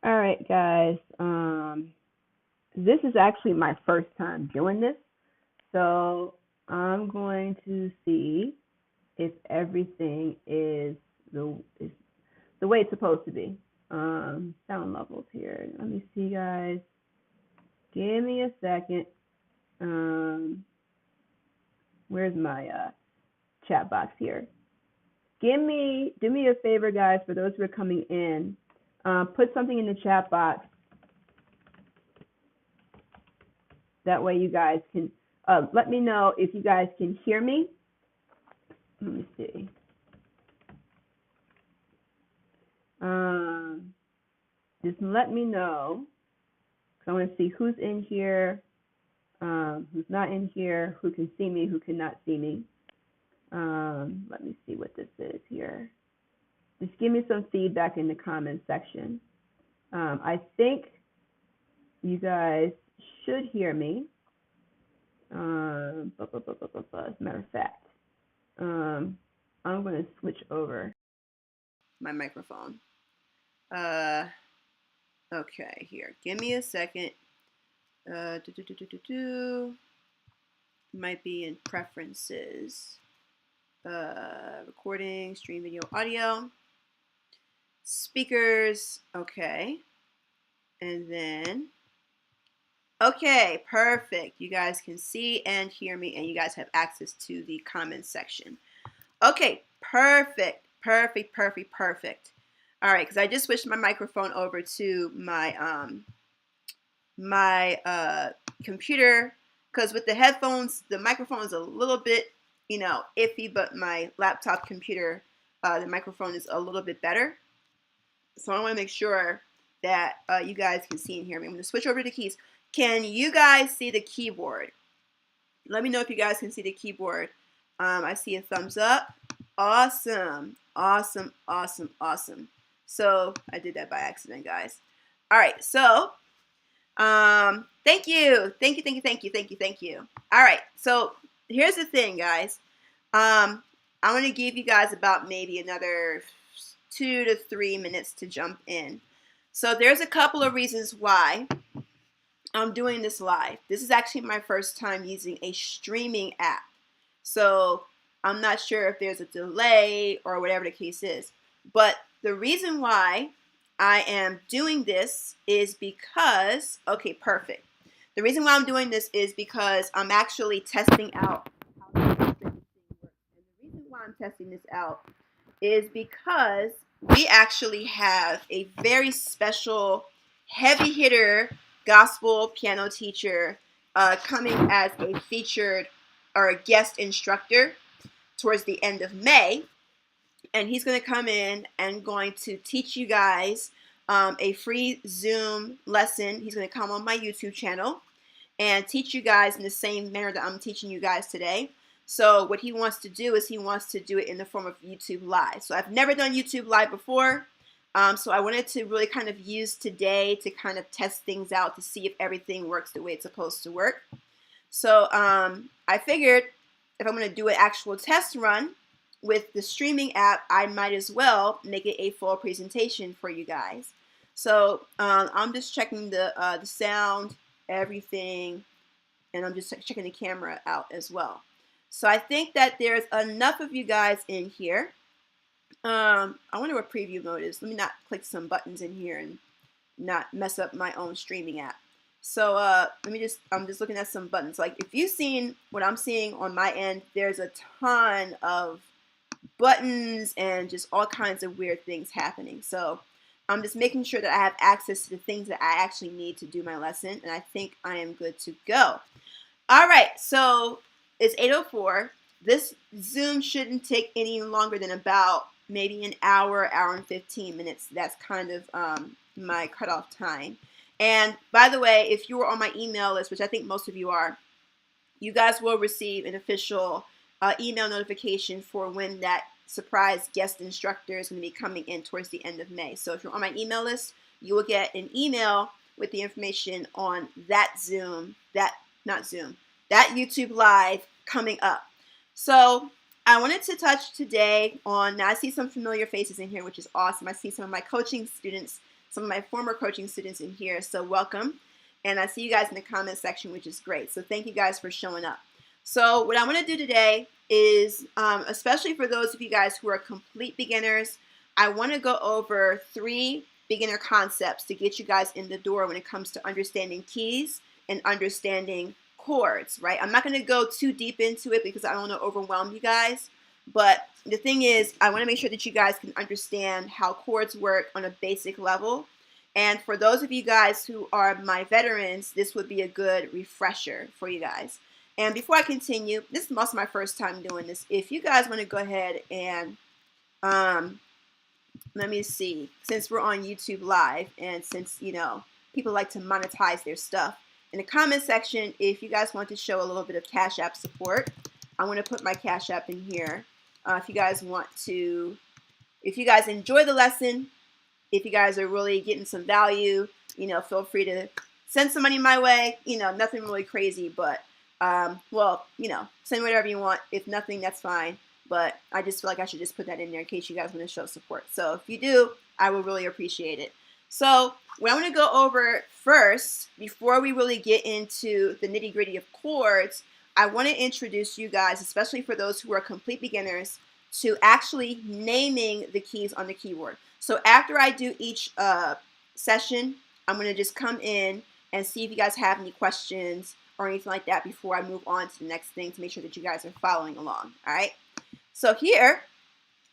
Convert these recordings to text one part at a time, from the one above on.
All right, guys. This is actually my first time doing this, so I'm going to see if everything is the way it's supposed to be. Sound levels here. Let me see, guys. Give me a second. Um, where's my chat box here? Do me a favor, guys. For those who are coming in, put something in the chat box. That way you guys can let me know if you guys can hear me. Let me see. Just let me know. So I want to see who's in here, who's not in here, who can see me, who cannot see me. Let me see what this is here. Just give me some feedback in the comment section. I think you guys should hear me. As a matter of fact, I'm going to switch over my microphone. Okay, here. Give me a second. Might be in preferences. Recording, stream video, audio. Speakers. Okay. And then, okay, perfect. You guys can see and hear me, and you guys have access to the comments section. Okay, perfect, perfect, perfect, perfect. All right, because I just switched my microphone over to my computer, because with the headphones, the microphone is a little bit, iffy, but my laptop computer, the microphone is a little bit better. So I want to make sure that you guys can see and hear me. I'm going to switch over to the keys. Can you guys see the keyboard? Let me know if you guys can see the keyboard. I see a thumbs up. Awesome, awesome, awesome, awesome. So I did that by accident, guys. All right, so thank you. Thank you, thank you, thank you, thank you, thank you. All right, so here's the thing, guys. I'm going to give you guys about maybe another 2 to 3 minutes to jump in. So there's a couple of reasons why I'm doing this live. This is actually my first time using a streaming app. So I'm not sure if there's a delay or whatever the case is. But the reason why I am doing this is because, okay, perfect. The reason why I'm doing this is because I'm actually testing out how this thing works. And the reason why I'm testing this out is because we actually have a very special heavy hitter gospel piano teacher coming as a featured or a guest instructor towards the end of May. And he's going to come in and going to teach you guys a free Zoom lesson. He's going to come on my YouTube channel and teach you guys in the same manner that I'm teaching you guys today. So what he wants to do is he wants to do it in the form of YouTube Live. So I've never done YouTube Live before. So I wanted to really kind of use today to kind of test things out to see if everything works the way it's supposed to work. So I figured if I'm going to do an actual test run with the streaming app, I might as well make it a full presentation for you guys. So I'm just checking the sound, everything, and I'm just checking the camera out as well. So I think that there's enough of you guys in here. I wonder what preview mode is. Let me not click some buttons in here and not mess up my own streaming app. So I'm just looking at some buttons. Like if you've seen what I'm seeing on my end, there's a ton of buttons and just all kinds of weird things happening. So I'm just making sure that I have access to the things that I actually need to do my lesson, and I think I am good to go. All right, so it's 8:04. This Zoom shouldn't take any longer than about maybe an hour and 15 minutes. That's kind of my cutoff time. And by the way, if you were on my email list, which I think most of you are, you guys will receive an official email notification for when that surprise guest instructor is going to be coming in towards the end of May. So if you're on my email list, you will get an email with the information on that that YouTube Live coming up. So I wanted to touch today on, now I see some familiar faces in here, which is awesome. I see some of my coaching students some of my former coaching students in here, so welcome. And I see you guys in the comment section, which is great. So thank you guys for showing up. So what I want to do today is, especially for those of you guys who are complete beginners, I want to go over 3 beginner concepts to get you guys in the door when it comes to understanding keys and understanding chords, right? I'm not going to go too deep into it because I don't want to overwhelm you guys. But the thing is, I want to make sure that you guys can understand how chords work on a basic level. And for those of you guys who are my veterans, this would be a good refresher for you guys. And before I continue, this is also my first time doing this. If you guys want to go ahead and, let me see, since we're on YouTube Live and since, you know, people like to monetize their stuff, in the comment section, if you guys want to show a little bit of CashApp support, I want to put my CashApp in here. If you guys want to, if you guys enjoy the lesson, if you guys are really getting some value, you know, feel free to send some money my way. You know, nothing really crazy, but, well, you know, send whatever you want. If nothing, that's fine. But I just feel like I should just put that in there in case you guys want to show support. So if you do, I would really appreciate it. So what I want to go over first, before we really get into the nitty-gritty of chords, I want to introduce you guys, especially for those who are complete beginners, to actually naming the keys on the keyboard. So after I do each session, I'm going to just come in and see if you guys have any questions or anything like that before I move on to the next thing to make sure that you guys are following along. All right. So here,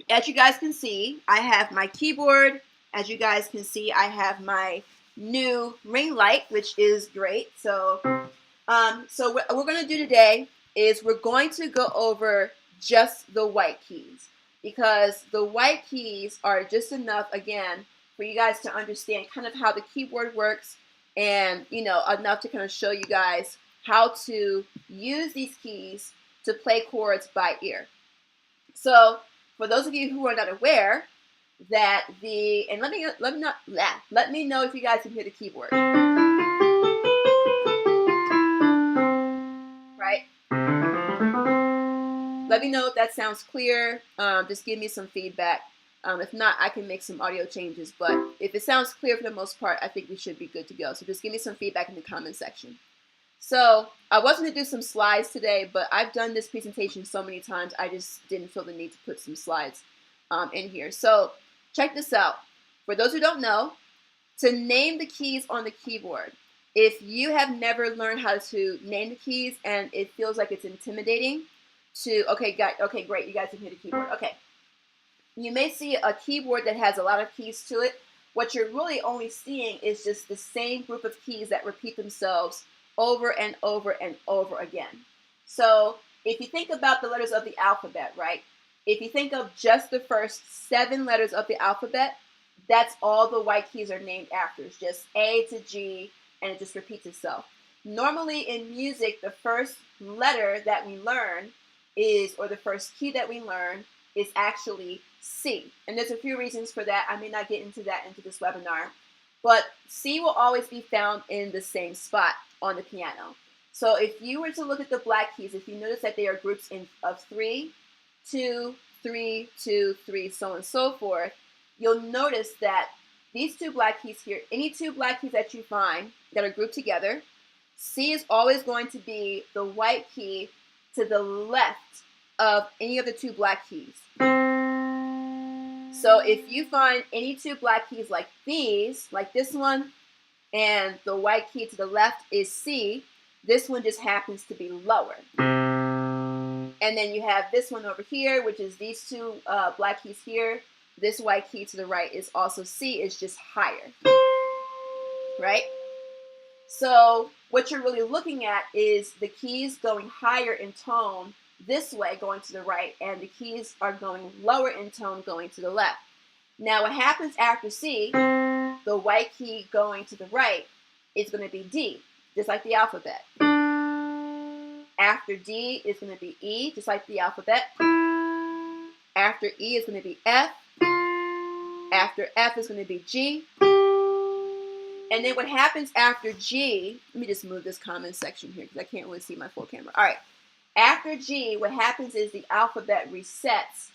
as you guys can see, I have my keyboard. As you guys can see, I have my new ring light, which is great. So, what we're going to do today is we're going to go over just the white keys, because the white keys are just enough, again, for you guys to understand kind of how the keyboard works, and, you know, enough to kind of show you guys how to use these keys to play chords by ear. So for those of you who are not aware that and let me know if you guys can hear the keyboard. Right? Let me know if that sounds clear. Just give me some feedback. If not, I can make some audio changes. But if it sounds clear for the most part, I think we should be good to go. So just give me some feedback in the comment section. So I was going to do some slides today, but I've done this presentation so many times, I just didn't feel the need to put some slides in here. So check this out. For those who don't know, to name the keys on the keyboard, if you have never learned how to name the keys and it feels like it's intimidating okay, great, you guys can hear the keyboard. Okay, you may see a keyboard that has a lot of keys to it. What you're really only seeing is just the same group of keys that repeat themselves over and over and over again. So if you think about the letters of the alphabet, right? If you think of just the first 7 letters of the alphabet, that's all the white keys are named after. It's just A to G, and it just repeats itself. Normally in music, the first letter that we learn or the first key that we learn is actually C. And there's a few reasons for that. I may not get into that into this webinar. But C will always be found in the same spot on the piano. So if you were to look at the black keys, if you notice that they are groups of 3, 2, 3, 2, 3, so on and so forth, you'll notice that these 2 black keys here, any 2 black keys that you find that are grouped together, C is always going to be the white key to the left of any of the 2 black keys. So if you find any 2 black keys like these, like this one, and the white key to the left is C, this one just happens to be lower. And then you have this one over here, which is these 2 black keys here. This white key to the right is also C, it's just higher, right? So what you're really looking at is the keys going higher in tone this way, going to the right, and the keys are going lower in tone, going to the left. Now what happens after C, the white key going to the right, is going to be D, just like the alphabet. After D is going to be E, just like the alphabet. After E is going to be F. After F is going to be G. And then what happens after G, let me just move this comment section here because I can't really see my full camera. All right. After G, what happens is the alphabet resets,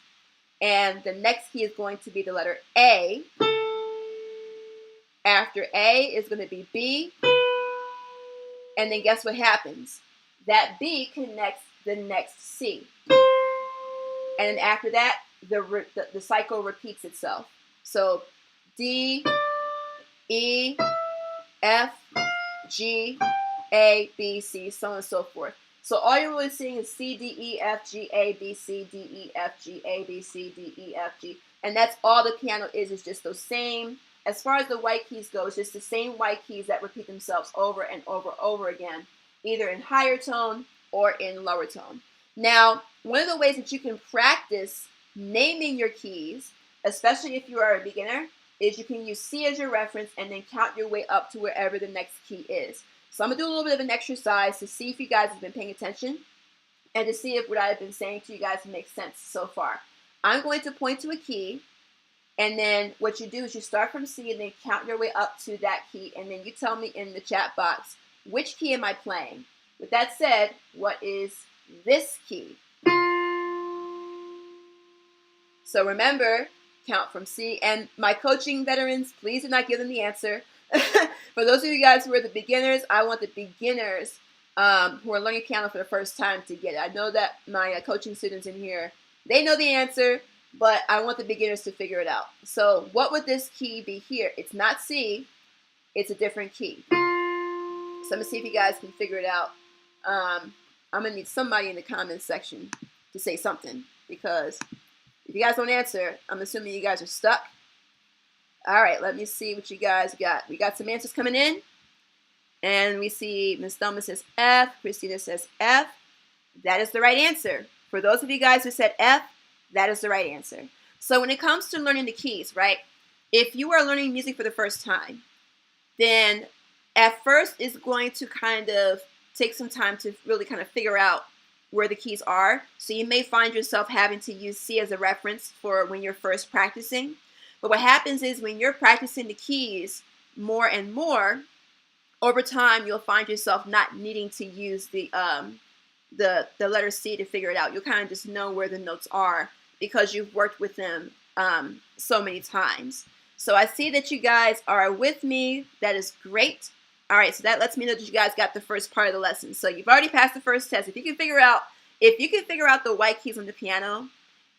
and the next key is going to be the letter A. After A is going to be B. And then guess what happens? That B connects the next C. And then after that, the cycle repeats itself. So D, E, F, G, A, B, C, so on and so forth. So all you're really seeing is C, D, E, F, G, A, B, C, D, E, F, G, A, B, C, D, E, F, G. And that's all the piano is just those same, as far as the white keys go, it's just the same white keys that repeat themselves over and over again, either in higher tone or in lower tone. Now, one of the ways that you can practice naming your keys, especially if you are a beginner, is you can use C as your reference and then count your way up to wherever the next key is. So I'm going to do a little bit of an exercise to see if you guys have been paying attention and to see if what I've been saying to you guys makes sense so far. I'm going to point to a key, and then what you do is you start from C and then count your way up to that key, and then you tell me in the chat box, which key am I playing? With that said, what is this key? So remember, count from C. And my coaching veterans, please do not give them the answer. For those of you guys who are the beginners, I want the beginners who are learning piano for the first time to get it. I know that my coaching students in here, they know the answer, but I want the beginners to figure it out. So what would this key be here? It's not C. It's a different key. So I'm going to see if you guys can figure it out. I'm going to need somebody in the comments section to say something, because if you guys don't answer, I'm assuming you guys are stuck. All right, let me see what you guys got. We got some answers coming in. And we see Ms. Thelma says F. Christina says F. That is the right answer. For those of you guys who said F, that is the right answer. So when it comes to learning the keys, right, if you are learning music for the first time, then at first it's going to kind of take some time to really kind of figure out where the keys are. So you may find yourself having to use C as a reference for when you're first practicing. But what happens is when you're practicing the keys more and more, over time you'll find yourself not needing to use the letter C to figure it out. You'll kind of just know where the notes are because you've worked with them so many times. So I see that you guys are with me. That is great. All right, so that lets me know that you guys got the first part of the lesson. So you've already passed the first test. If you can figure out the white keys on the piano,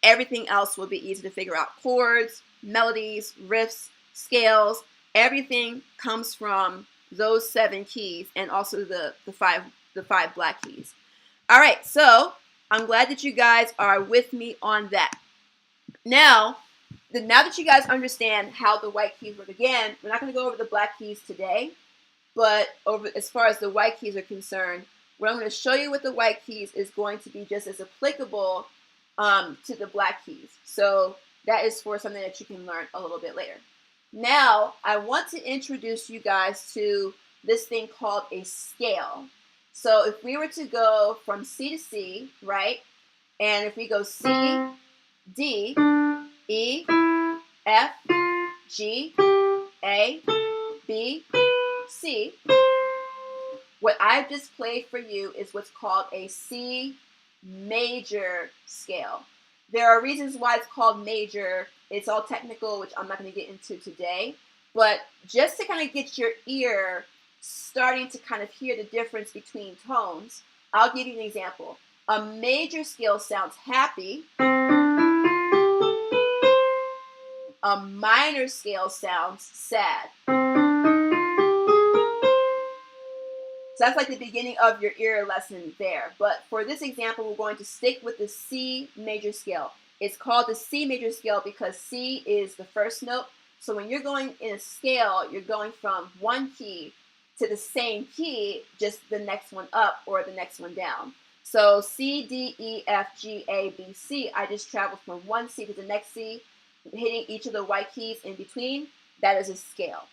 everything else will be easy to figure out. Chords, melodies, riffs, scales, everything comes from those 7 keys and also the five black keys. All right, so I'm glad that you guys are with me on that. Now that you guys understand how the white keys work, again, we're not going to go over the black keys today, but as far as the white keys are concerned, what I'm going to show you with the white keys is going to be just as applicable to the black keys. So that is for something that you can learn a little bit later. Now, I want to introduce you guys to this thing called a scale. So if we were to go from C to C, right? And if we go C, D, E, F, G, A, B, C, what I've just played for you is what's called a C major scale. There are reasons why it's called major. It's all technical, which I'm not going to get into today. But just to kind of get your ear starting to kind of hear the difference between tones, I'll give you an example. A major scale sounds happy. A minor scale sounds sad. So that's like the beginning of your ear lesson there. But for this example, we're going to stick with the C major scale. It's called the C major scale because C is the first note. So when you're going in a scale, you're going from one key to the same key, just the next one up or the next one down. So C, D, E, F, G, A, B, C. I just traveled from one C to the next C, hitting each of the white keys in between. That is a scale.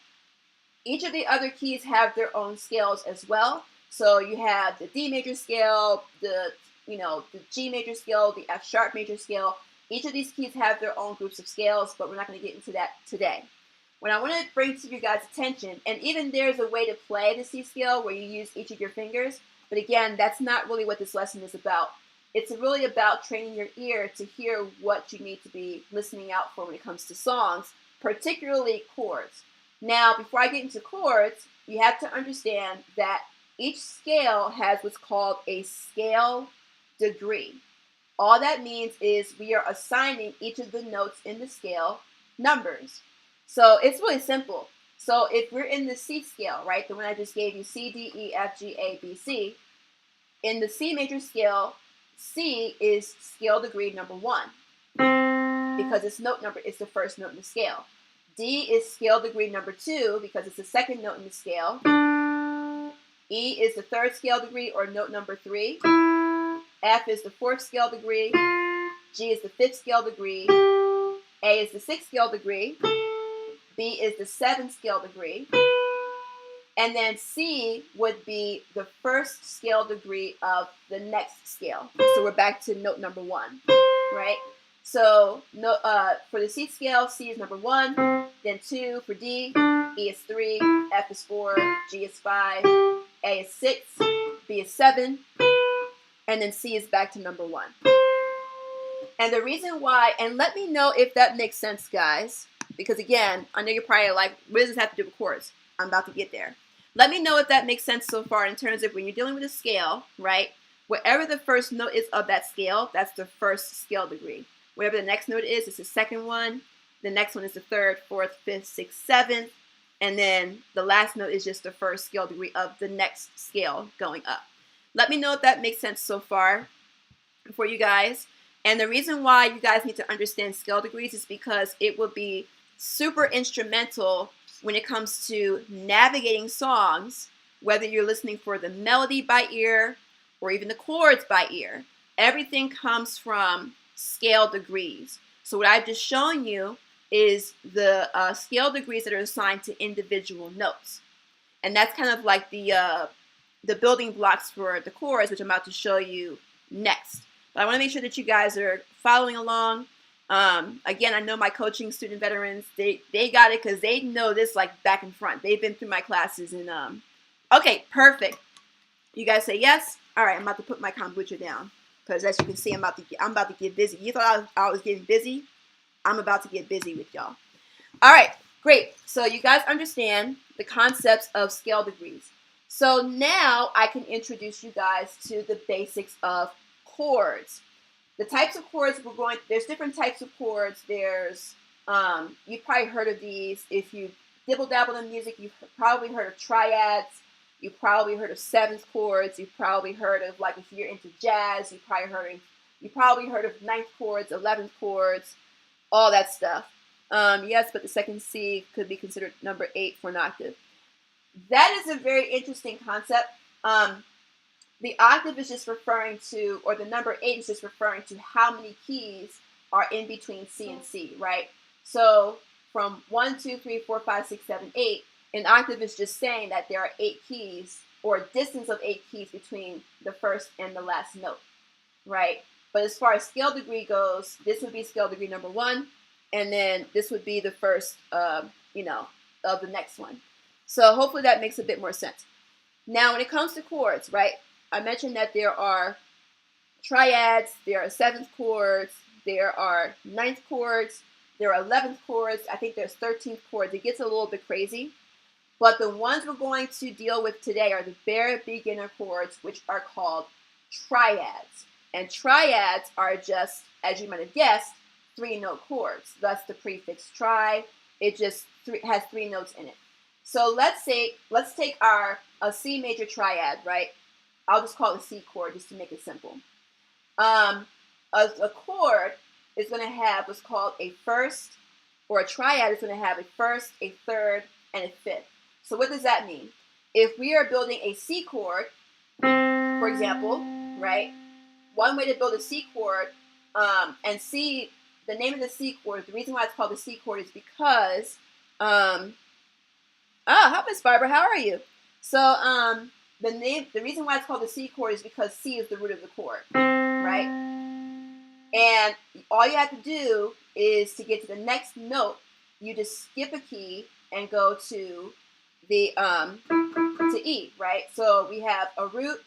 Each of the other keys have their own scales as well. So you have the D major scale, the G major scale, the F sharp major scale. Each of these keys have their own groups of scales, but we're not going to get into that today. What I want to bring to you guys' attention, and even there's a way to play the C scale where you use each of your fingers, but again, that's not really what this lesson is about. It's really about training your ear to hear what you need to be listening out for when it comes to songs, particularly chords. Now, before I get into chords, you have to understand that each scale has what's called a scale degree. All that means is we are assigning each of the notes in the scale numbers. So it's really simple. So if we're in the C scale, right, the one I just gave you, C, D, E, F, G, A, B, C, in the C major scale, C is scale degree number 1 because its note number is the first note in the scale. D is scale degree number 2 because it's the second note in the scale. E is the third scale degree or note number 3. F is the fourth scale degree. G is the fifth scale degree. A is the sixth scale degree. B is the seventh scale degree. And then C would be the first scale degree of the next scale. So we're back to note number 1, right? So for the C scale, C is number 1, then 2 for D, E is 3, F is 4, G is 5, A is 6, B is 7, and then C is back to number 1. And the reason why, and let me know if that makes sense, guys, because again, I know you're probably like, what does this have to do with chords? I'm about to get there. Let me know if that makes sense so far in terms of when you're dealing with a scale, right? Whatever the first note is of that scale, that's the first scale degree. Whatever the next note is, it's the second one. The next one is the third, fourth, fifth, sixth, seventh. And then the last note is just the first scale degree of the next scale going up. Let me know if that makes sense so far for you guys. And the reason why you guys need to understand scale degrees is because it will be super instrumental when it comes to navigating songs, whether you're listening for the melody by ear or even the chords by ear. Everything comes from scale degrees. So what I've just shown you is the scale degrees that are assigned to individual notes. And that's kind of like the building blocks for the chords, which I'm about to show you next. But I want to make sure that you guys are following along. Again, I know my coaching student veterans, they got it because they know this like back and front. They've been through my classes and okay, perfect. You guys say yes? All right, I'm about to put my kombucha down because as you can see, I'm about to get busy. You thought I was getting busy? I'm about to get busy with y'all. All right, great. So you guys understand the concepts of scale degrees. So now I can introduce you guys to the basics of chords. The types of chords there's different types of chords. There's, you've probably heard of these. If you dibble-dabble in music, you've probably heard of triads. You've probably heard of seventh chords. You've probably heard of, like, if you're into jazz, you've probably heard of ninth chords, 11th chords, all that stuff. Yes, but the second C could be considered number 8 for an octave. That is a very interesting concept. The octave is just referring to, or the number 8 is just referring to how many keys are in between C and C, right? So from 1, 2, 3, 4, 5, 6, 7, 8, an octave is just saying that there are 8 keys, or a distance of 8 keys between the first and the last note, right? But as far as scale degree goes, this would be scale degree number 1, and then this would be the first, of the next one. So hopefully that makes a bit more sense. Now, when it comes to chords, right? I mentioned that there are triads, there are seventh chords, there are ninth chords, there are 11th chords, I think there's 13th chords. It gets a little bit crazy. But the ones we're going to deal with today are the very beginner chords, which are called triads. And triads are just, as you might have guessed, 3-note chords. That's the prefix tri. It just has 3 notes in it. So let's take a C major triad, right? I'll just call it a C chord just to make it simple. A chord is going to have what's called a first, or a triad is going to have a first, a third, and a fifth. So what does that mean? If we are building a C chord, for example, right? One way to build a C chord, and C, the name of the C chord, the reason why it's called the C chord is because, hi Miss Barbara, how are you? So, the reason why it's called the C chord is because C is the root of the chord, right? And all you have to do is to get to the next note, you just skip a key and go to the to E, right? So we have a root,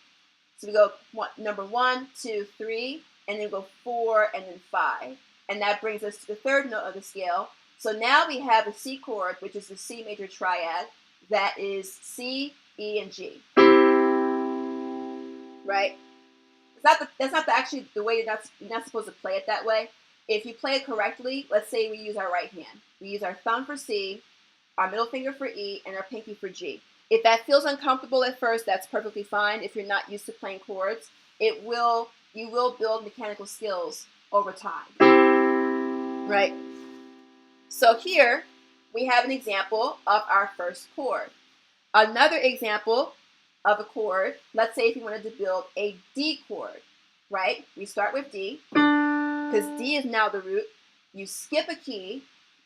so we go number 1, 2, 3, and then go 4, and then 5, and that brings us to the third note of the scale, So now we have a C chord, which is the C major triad, that is C, E, and G. Right? That's not actually the way you're not supposed to play it that way. If you play it correctly, let's say we use our right hand. We use our thumb for C, our middle finger for E, and our pinky for G. If that feels uncomfortable at first, that's perfectly fine. If you're not used to playing chords, you will build mechanical skills over time. Right? So here we have an example of our first chord. Another example of a chord, let's say if you wanted to build a D chord, right? We start with D, because D is now the root. You skip a key.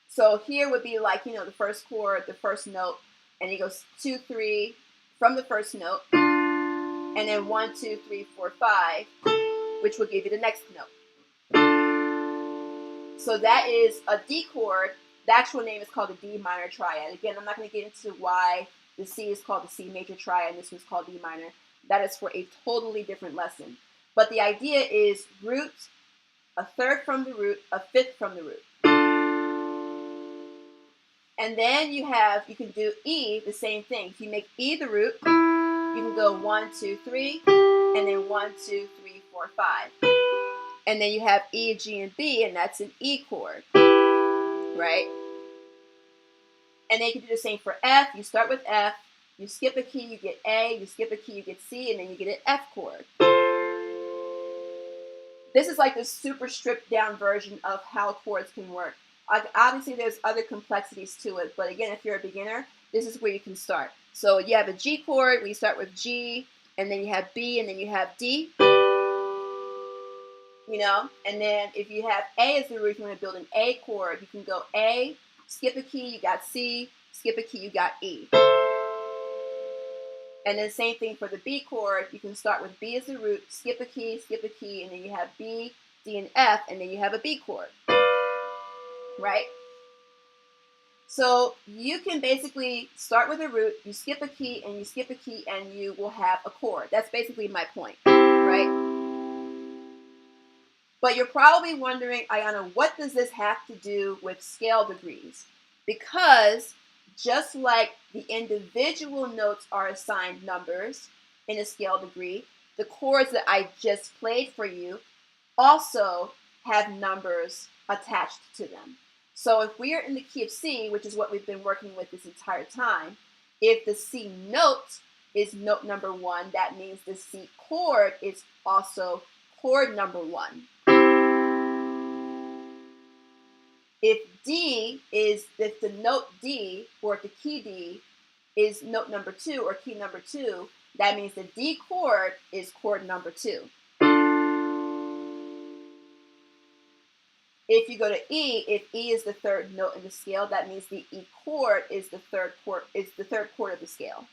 So here would be like, the first chord, the first note, and it goes 2, 3 from the first note, and then 1, 2, 3, 4, 5, which will give you the next note. So that is a D chord. The actual name is called the D minor triad. Again, I'm not going to get into why the C is called the C major triad and this one's called D minor. That is for a totally different lesson. But the idea is root, a third from the root, a fifth from the root. And then you can do E, the same thing. If you make E the root, you can go 1, 2, 3, and then 1, 2, 3, 4, 5. And then you have E, G, and B, and that's an E chord, right? And then you can do the same for F. You start with F, you skip a key, you get A, you skip a key, you get C, and then you get an F chord. This is like the super stripped down version of how chords can work. Obviously, there's other complexities to it, but again, if you're a beginner, this is where you can start. So you have a G chord, where you start with G, and then you have B, and then you have D. And then if you have A as the root, you want to build an A chord, you can go A, skip a key, you got C, skip a key, you got E. And then same thing for the B chord, you can start with B as the root, skip a key, and then you have B, D, and F, and then you have a B chord. Right? So you can basically start with a root, you skip a key, and you will have a chord. That's basically my point, right? But you're probably wondering, Ayana, what does this have to do with scale degrees? Because just like the individual notes are assigned numbers in a scale degree, the chords that I just played for you also have numbers attached to them. So if we are in the key of C, which is what we've been working with this entire time, if the C note is note number 1, that means the C chord is also chord number 1. If the note D, or if the key D is note number 2 or key number 2, that means the D chord is chord number 2. If you go to E, if E is the third note in the scale, that means the E chord is the third chord of the scale.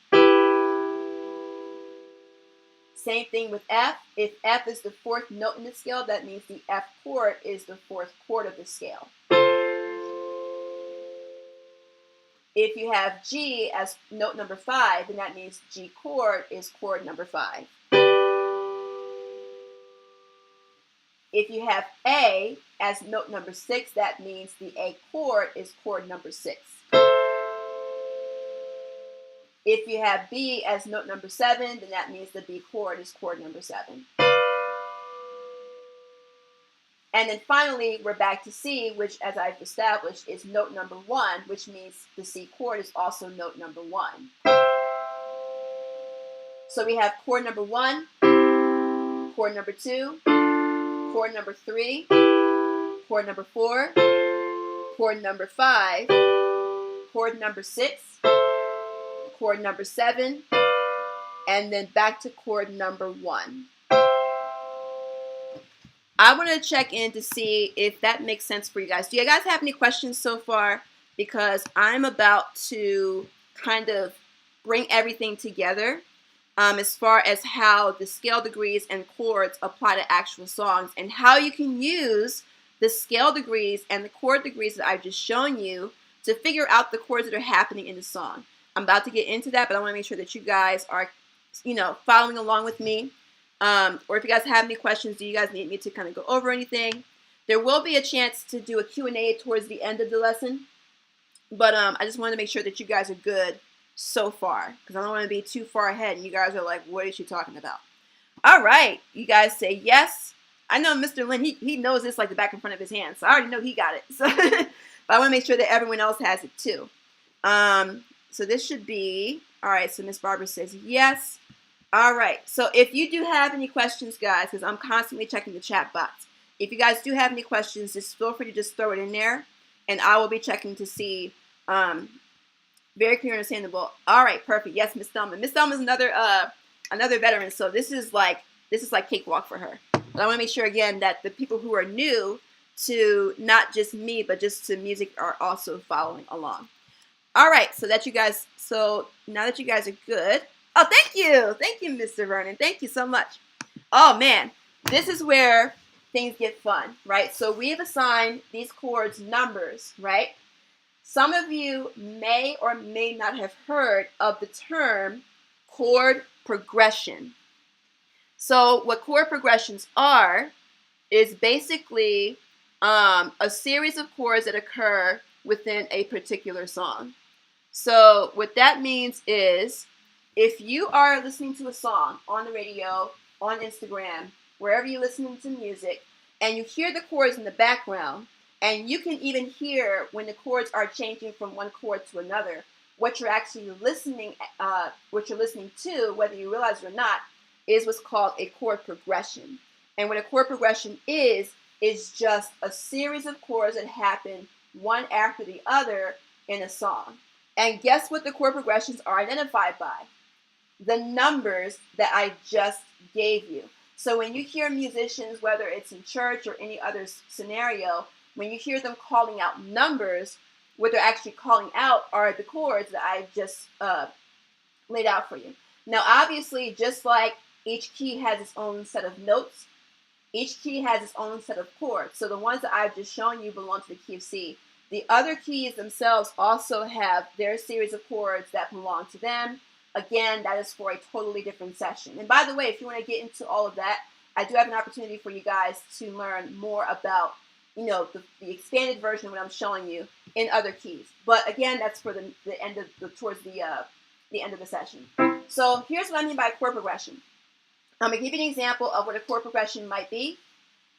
Same thing with F. If F is the fourth note in the scale, that means the F chord is the fourth chord of the scale. If you have G as note number 5, then that means G chord is chord number 5. If you have A as note number 6, that means the A chord is chord number 6. If you have B as note number 7, then that means the B chord is chord number 7. And then finally, we're back to C, which, as I've established, is note number 1, which means the C chord is also note number 1. So we have chord number 1, chord number 2, chord number 3, chord number 4, chord number 5, chord number 6, chord number 7, and then back to chord number 1. I want to check in to see if that makes sense for you guys. Do you guys have any questions so far? Because I'm about to kind of bring everything together as far as how the scale degrees and chords apply to actual songs, and how you can use the scale degrees and the chord degrees that I've just shown you to figure out the chords that are happening in the song. I'm about to get into that, but I want to make sure that you guys are, following along with me. Or if you guys have any questions, do you guys need me to kind of go over anything? There will be a chance to do a Q&A towards the end of the lesson, but I just wanted to make sure that you guys are good so far, because I don't want to be too far ahead and you guys are like, what is she talking about? All right, you guys say yes. I know Mr. Lynn, he knows this like the back and front of his hand, so I already know he got it. So, but I want to make sure that everyone else has it too. So this should be, all right, so Miss Barbara says yes. All right, so if you do have any questions, guys, because I'm constantly checking the chat box. If you guys do have any questions, just feel free to just throw it in there, and I will be checking to see. Very clear and understandable. All right, perfect. Yes, Miss Thelma. Miss Thelma is another veteran, so this is like cakewalk for her. But I want to make sure again that the people who are new to not just me but just to music are also following along. All right, so now that you guys are good. Oh, thank you, Mr. Vernon. Thank you so much. Oh man, this is where things get fun, right? So we've assigned these chords numbers, right? Some of you may or may not have heard of the term chord progression. So what chord progressions are is basically a series of chords that occur within a particular song. So what that means is if you are listening to a song on the radio, on Instagram, wherever you're listening to music, and you hear the chords in the background, and you can even hear when the chords are changing from one chord to another, what you're actually listening to, whether you realize it or not, is what's called a chord progression. And what a chord progression is just a series of chords that happen one after the other in a song. And guess what the chord progressions are identified by? The numbers that I just gave you. So when you hear musicians, whether it's in church or any other scenario, when you hear them calling out numbers, what they're actually calling out are the chords that I just laid out for you. Now, obviously, just like each key has its own set of notes, each key has its own set of chords. So the ones that I've just shown you belong to the key of C. The other keys themselves also have their series of chords that belong to them. Again, that is for a totally different session. And by the way, if you want to get into all of that, I do have an opportunity for you guys to learn more about the expanded version of what I'm showing you in other keys. But again, that's for the end of towards the end of the session. So here's what I mean by chord progression. I'm going to give you an example of what a chord progression might be,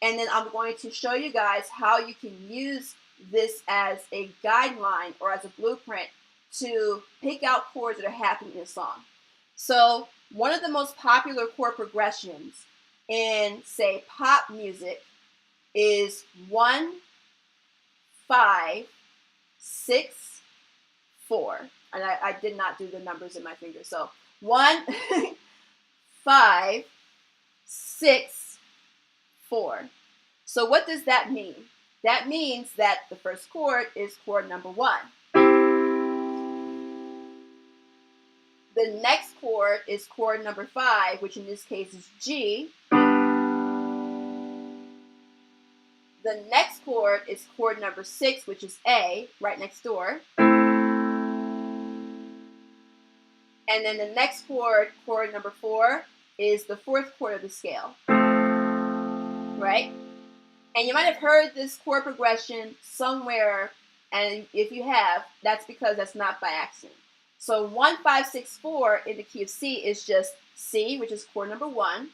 and then I'm going to show you guys how you can use this as a guideline or as a blueprint to pick out chords that are happening in a song. So one of the most popular chord progressions in, say, pop music is 1, 5, 6, 4. And I did not do the numbers in my fingers. So 1, 5, 6, 4. So what does that mean? That means that the first chord is chord number 1. The next chord is chord number 5, which in this case is G. The next chord is chord number 6, which is A, right next door. And then the next chord, chord number 4, is the 4th chord of the scale. Right? And you might have heard this chord progression somewhere, and if you have, that's because that's not by accident. So 1, 5, 6, 4 in the key of C is just C, which is chord number 1.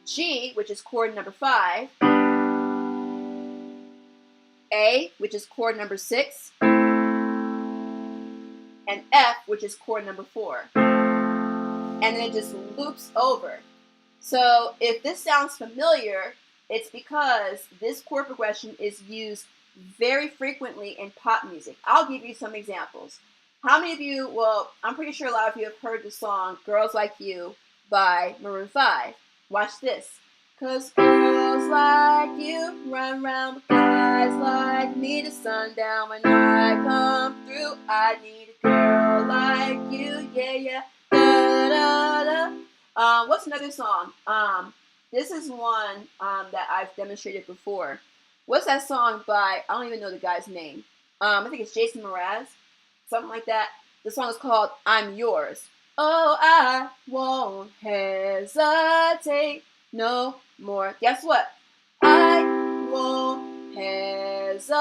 G, which is chord number 5. A, which is chord number 6. And F, which is chord number 4. And then it just loops over. So if this sounds familiar, it's because this chord progression is used very frequently in pop music. I'll give you some examples. How many of you, well, I'm pretty sure a lot of you have heard the song Girls Like You by Maroon 5. Watch this. 'Cause girls like you run round with guys like me to sundown. When I come through, I need a girl like you. Yeah, yeah. Da, da, da. What's another song? This is one that I've demonstrated before. What's that song by, I don't even know the guy's name. I think it's Jason Mraz, something like that. The song is called I'm Yours. Oh, I won't hesitate no more. Guess what? hesitate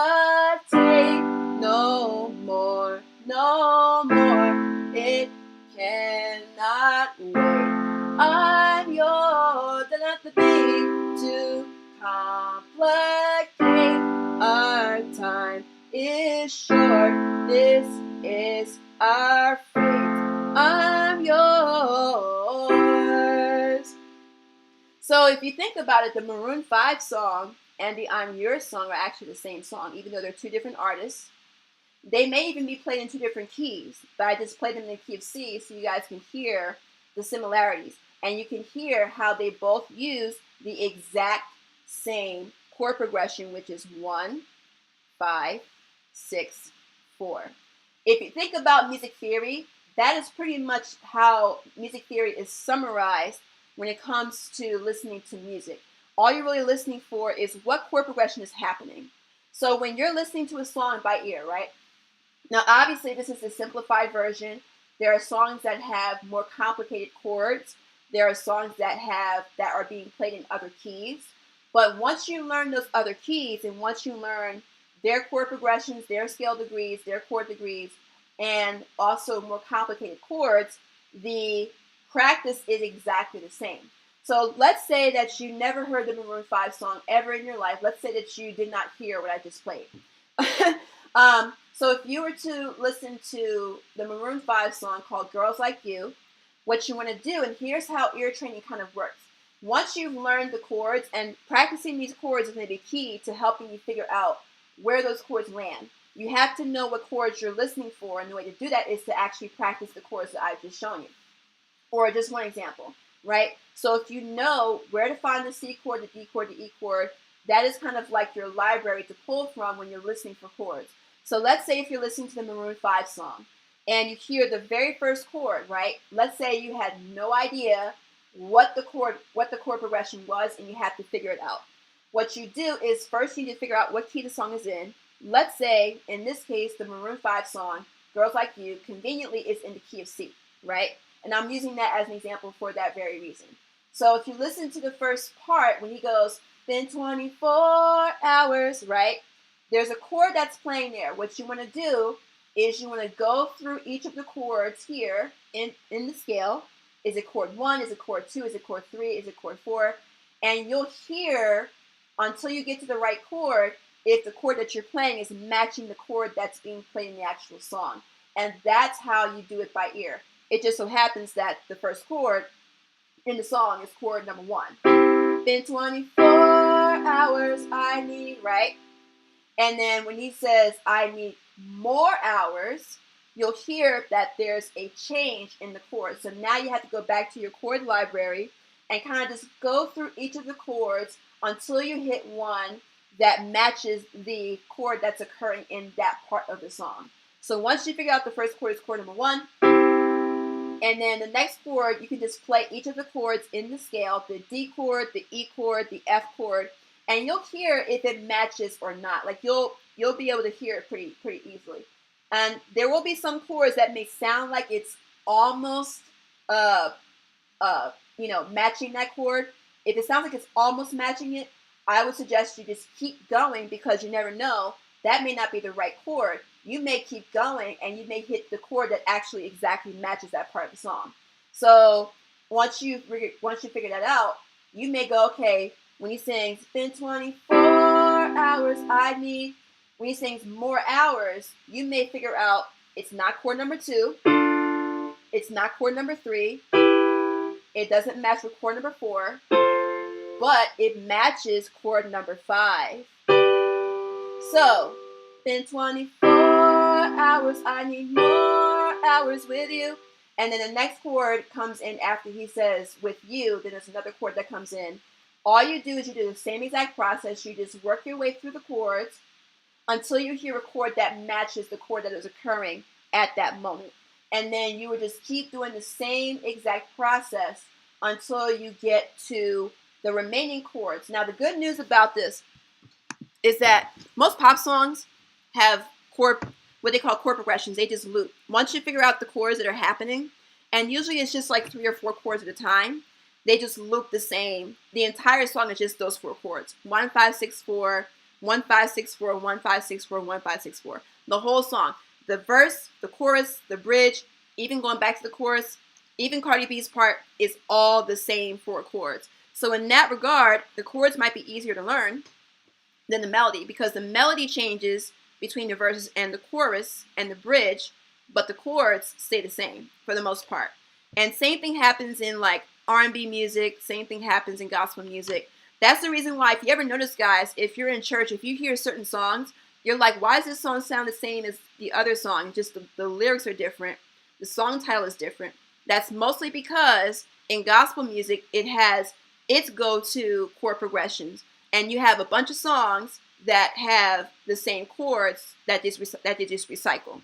no more, no more. It cannot wait. I'm yours, and not the thing to complicate. Our time is short. This is our fate. I'm yours. So if you think about it, the Maroon 5 song and the I'm Yours song are actually the same song, even though they're two different artists. They may even be played in two different keys, but I just played them in the key of C so you guys can hear the similarities. And you can hear how they both use the exact same chord progression, which is 1, 5, 6, 4. If you think about music theory, that is pretty much how music theory is summarized when it comes to listening to music. All you're really listening for is what chord progression is happening. So when you're listening to a song by ear, right? Now, obviously, this is the simplified version. There are songs that have more complicated chords. There are songs that are being played in other keys. But once you learn those other keys, and once you learn their chord progressions, their scale degrees, their chord degrees, and also more complicated chords, the practice is exactly the same. So let's say that you never heard the Maroon 5 song ever in your life. Let's say that you did not hear what I just played. So if you were to listen to the Maroon 5 song called Girls Like You, what you want to do, and here's how ear training kind of works. Once you've learned the chords, and practicing these chords is going to be key to helping you figure out where those chords land. You have to know what chords you're listening for, and the way to do that is to actually practice the chords that I've just shown you. Or just one example, right? So if you know where to find the C chord, the D chord, the E chord, that is kind of like your library to pull from when you're listening for chords. So let's say if you're listening to the Maroon 5 song and you hear the very first chord, right? Let's say you had no idea what the chord progression was and you have to figure it out. What you do is first you need to figure out what key the song is in. Let's say, in this case, the Maroon 5 song, Girls Like You, conveniently is in the key of C, right? And I'm using that as an example for that very reason. So if you listen to the first part, when he goes, been 24 hours, right? There's a chord that's playing there. What you want to do is you want to go through each of the chords here in the scale. Is it chord 1? Is it chord 2? Is it chord 3? Is it chord 4? And you'll hear, until you get to the right chord, if the chord that you're playing is matching the chord that's being played in the actual song. And that's how you do it by ear. It just so happens that the first chord in the song is chord number 1. Been 24 hours, I need, right? And then when he says, I need more hours, you'll hear that there's a change in the chord. So now you have to go back to your chord library and kind of just go through each of the chords until you hit one that matches the chord that's occurring in that part of the song. So once you figure out the first chord is chord number 1, and then the next chord, you can just play each of the chords in the scale, the D chord, the E chord, the F chord, and you'll hear if it matches or not. Like you'll be able to hear it pretty easily. And there will be some chords that may sound like it's almost matching that chord. If it sounds like it's almost matching it, I would suggest you just keep going, because you never know. That may not be the right chord. You may keep going and you may hit the chord that actually exactly matches that part of the song. So once you figure that out, you may go, okay, when he sings, been 24 hours, I need, when he sings more hours, you may figure out it's not chord number 2, it's not chord number 3, it doesn't match with chord number 4, but it matches chord number 5. So, been 24 hours, I need more hours with you. And then the next chord comes in after he says with you, then there's another chord that comes in. All you do is you do the same exact process. You just work your way through the chords until you hear a chord that matches the chord that is occurring at that moment. And then you would just keep doing the same exact process until you get to the remaining chords. Now, the good news about this is that most pop songs have what they call chord progressions. They just loop. Once you figure out the chords that are happening, and usually it's just like 3 or 4 chords at a time, they just loop the same. The entire song is just those 4 chords. 1, 5, 6, 4, 1-5-6-4, 1-5-6-4, 1-5-6-4. The whole song. The verse, the chorus, the bridge, even going back to the chorus, even Cardi B's part is all the same 4 chords. So in that regard, the chords might be easier to learn than the melody, because the melody changes between the verses and the chorus and the bridge, but the chords stay the same for the most part. And same thing happens in like R&B music, same thing happens in gospel music. That's the reason why, if you ever notice, guys, if you're in church, if you hear certain songs, you're like, why does this song sound the same as the other song? Just the lyrics are different. The song title is different. That's mostly because in gospel music, it has its go-to chord progressions. And you have a bunch of songs that have the same chords that they just recycle.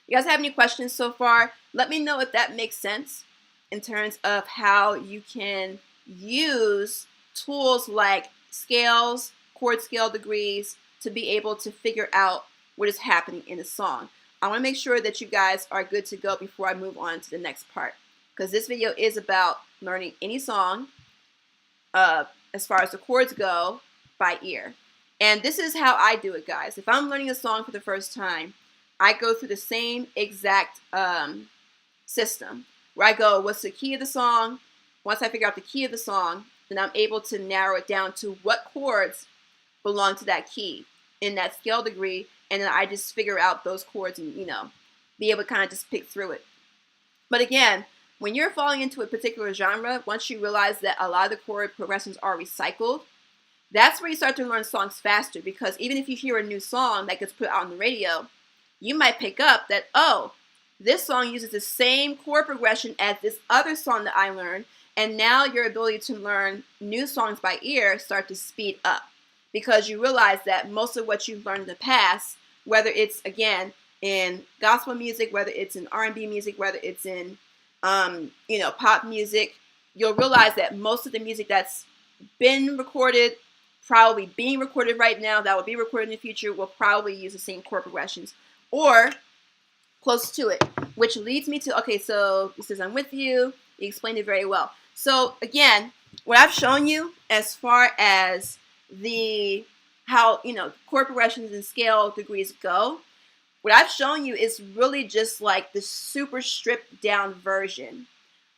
You guys have any questions so far? Let me know if that makes sense in terms of how you can use tools like scales, chord scale degrees, to be able to figure out what is happening in a song. I want to make sure that you guys are good to go before I move on to the next part, because this video is about learning any song as far as the chords go by ear. And this is how I do it, guys. If I'm learning a song for the first time, I go through the same exact system, where I go, what's the key of the song? Once I figure out the key of the song, then I'm able to narrow it down to what chords belong to that key in that scale degree, and then I just figure out those chords and, you know, be able to kind of just pick through it. But again, when you're falling into a particular genre, once you realize that a lot of the chord progressions are recycled, that's where you start to learn songs faster, because even if you hear a new song that gets put out on the radio, you might pick up that, oh, this song uses the same chord progression as this other song that I learned, and now your ability to learn new songs by ear start to speed up, because you realize that most of what you've learned in the past, whether it's, again, in gospel music, whether it's in R&B music, whether it's in, you know, pop music, you'll realize that most of the music that's been recorded, probably being recorded right now, that will be recorded in the future, will probably use the same chord progressions or close to it, which leads me to, okay, so he says, I'm with you. You explained it very well. So again, what I've shown you as far as how, you know, chord progressions and scale degrees go, what I've shown you is really just like the super stripped down version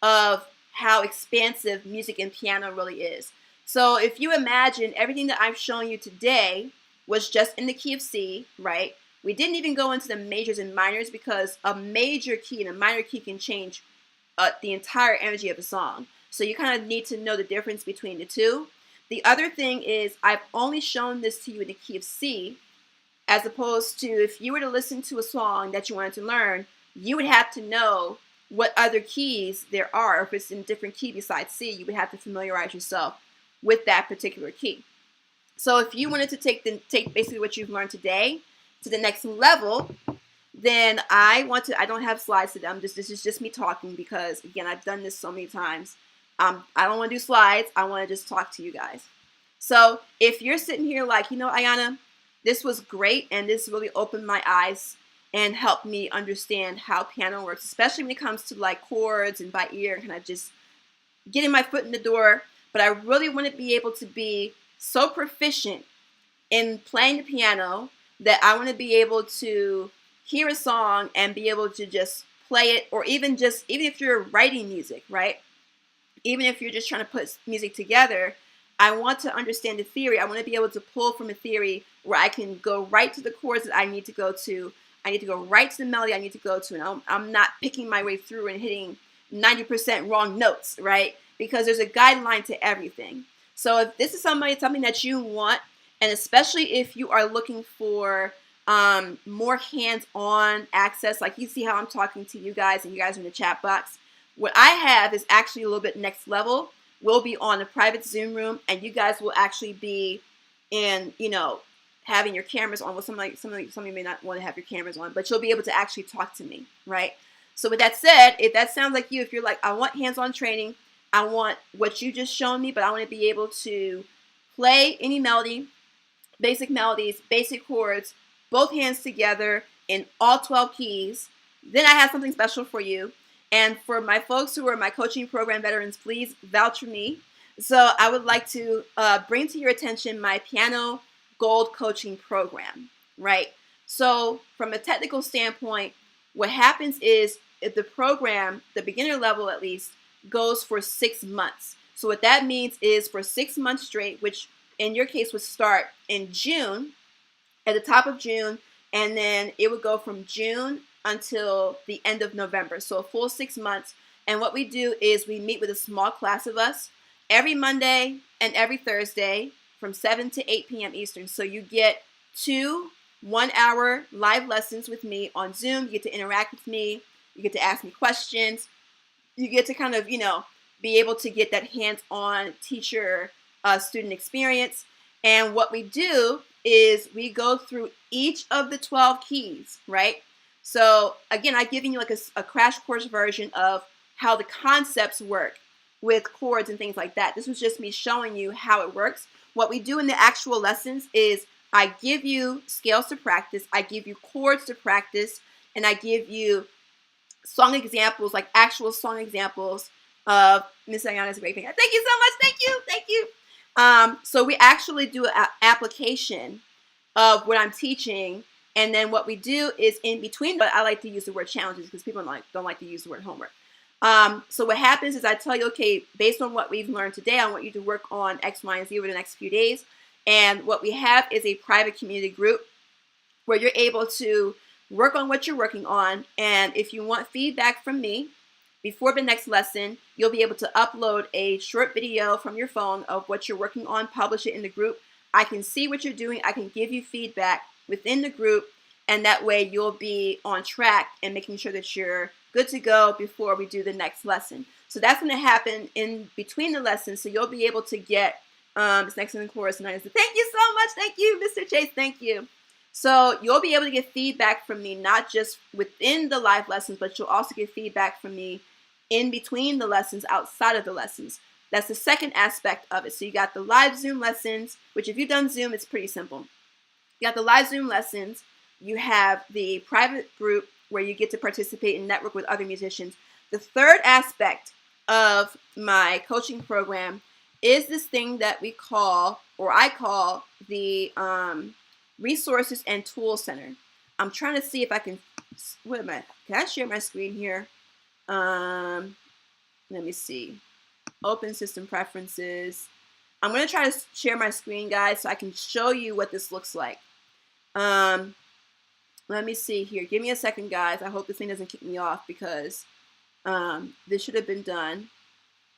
of how expansive music and piano really is. So if you imagine everything that I've shown you today was just in the key of C, right? We didn't even go into the majors and minors, because a major key and a minor key can change the entire energy of a song. So you kind of need to know the difference between the two. The other thing is, I've only shown this to you in the key of C, as opposed to if you were to listen to a song that you wanted to learn, you would have to know what other keys there are. If it's in a different key besides C, you would have to familiarize yourself with that particular key. So if you wanted to take basically what you've learned today to the next level, then I don't have slides today. This is just me talking, because again, I've done this so many times. I don't want to do slides. I want to just talk to you guys. So if you're sitting here like, you know, Ayana, this was great, and this really opened my eyes and helped me understand how piano works, especially when it comes to like chords and by ear, and kind of just getting my foot in the door. But I really want to be able to be so proficient in playing the piano that I want to be able to hear a song and be able to just play it, or even if you're writing music, right? Even if you're just trying to put music together, I want to understand the theory. I want to be able to pull from a theory where I can go right to the chords that I need to go to. I need to go right to the melody I need to go to, and I'm not picking my way through and hitting 90% wrong notes, right? Because there's a guideline to everything. So if this is something that you want, and especially if you are looking for more hands-on access, like you see how I'm talking to you guys, and you guys are in the chat box, what I have is actually a little bit next level. We'll be on a private Zoom room, and you guys will actually be in, you know, having your cameras on. Well, some of you may not want to have your cameras on, but you'll be able to actually talk to me, right? So with that said, if that sounds like you, if you're like, I want hands-on training, I want what you just shown me, but I want to be able to play any melody, basic melodies, basic chords, both hands together in all 12 keys, then I have something special for you. And for my folks who are my coaching program veterans, please vouch for me. So I would like to bring to your attention my piano Gold Coaching Program, right? So from a technical standpoint, what happens is if the program, the beginner level at least, goes for 6 months. So what that means is for 6 months straight, which in your case would start in June, at the top of June, and then it would go from June until the end of November. So a full 6 months. And what we do is we meet with a small class of us every Monday and every Thursday from 7 to 8 p.m. Eastern. So you get 2 1-hour live lessons with me on Zoom. You get to interact with me. You get to ask me questions. You get to kind of, be able to get that hands-on teacher student experience. And what we do is we go through each of the 12 keys, right? So again, I've given you like a crash course version of how the concepts work with chords and things like that. This was just me showing you how it works. What we do in the actual lessons is I give you scales to practice, I give you chords to practice, and I give you song examples, like actual song examples of Miss Ayana's great thing. Thank you so much. Thank you. So we actually do an application of what I'm teaching, and then what we do is in between, but I like to use the word challenges because people don't like to use the word homework. So what happens is I tell you, okay, based on what we've learned today, I want you to work on X, Y, and Z over the next few days. And what we have is a private community group where you're able to work on what you're working on. And if you want feedback from me before the next lesson, you'll be able to upload a short video from your phone of what you're working on, publish it in the group. I can see what you're doing. I can give you feedback within the group. And that way you'll be on track and making sure that you're good to go before we do the next lesson. So that's going to happen in between the lessons. So you'll be able to get this next in the chorus. And thank you so much. Thank you, Mr. Chase. Thank you. So you'll be able to get feedback from me, not just within the live lessons, but you'll also get feedback from me in between the lessons, outside of the lessons. That's the second aspect of it. So you got the live Zoom lessons, which if you've done Zoom, it's pretty simple. You got the live Zoom lessons. You have the private group where you get to participate and network with other musicians. The third aspect of my coaching program is this thing that we call, or I call, the Resources and Tool Center. I'm trying to see if I can, what am I, can I share my screen here? Let me see. Open System Preferences. I'm going to try to share my screen, guys, so I can show you what this looks like. Let me see here. Give me a second, guys. I hope this thing doesn't kick me off because this should have been done.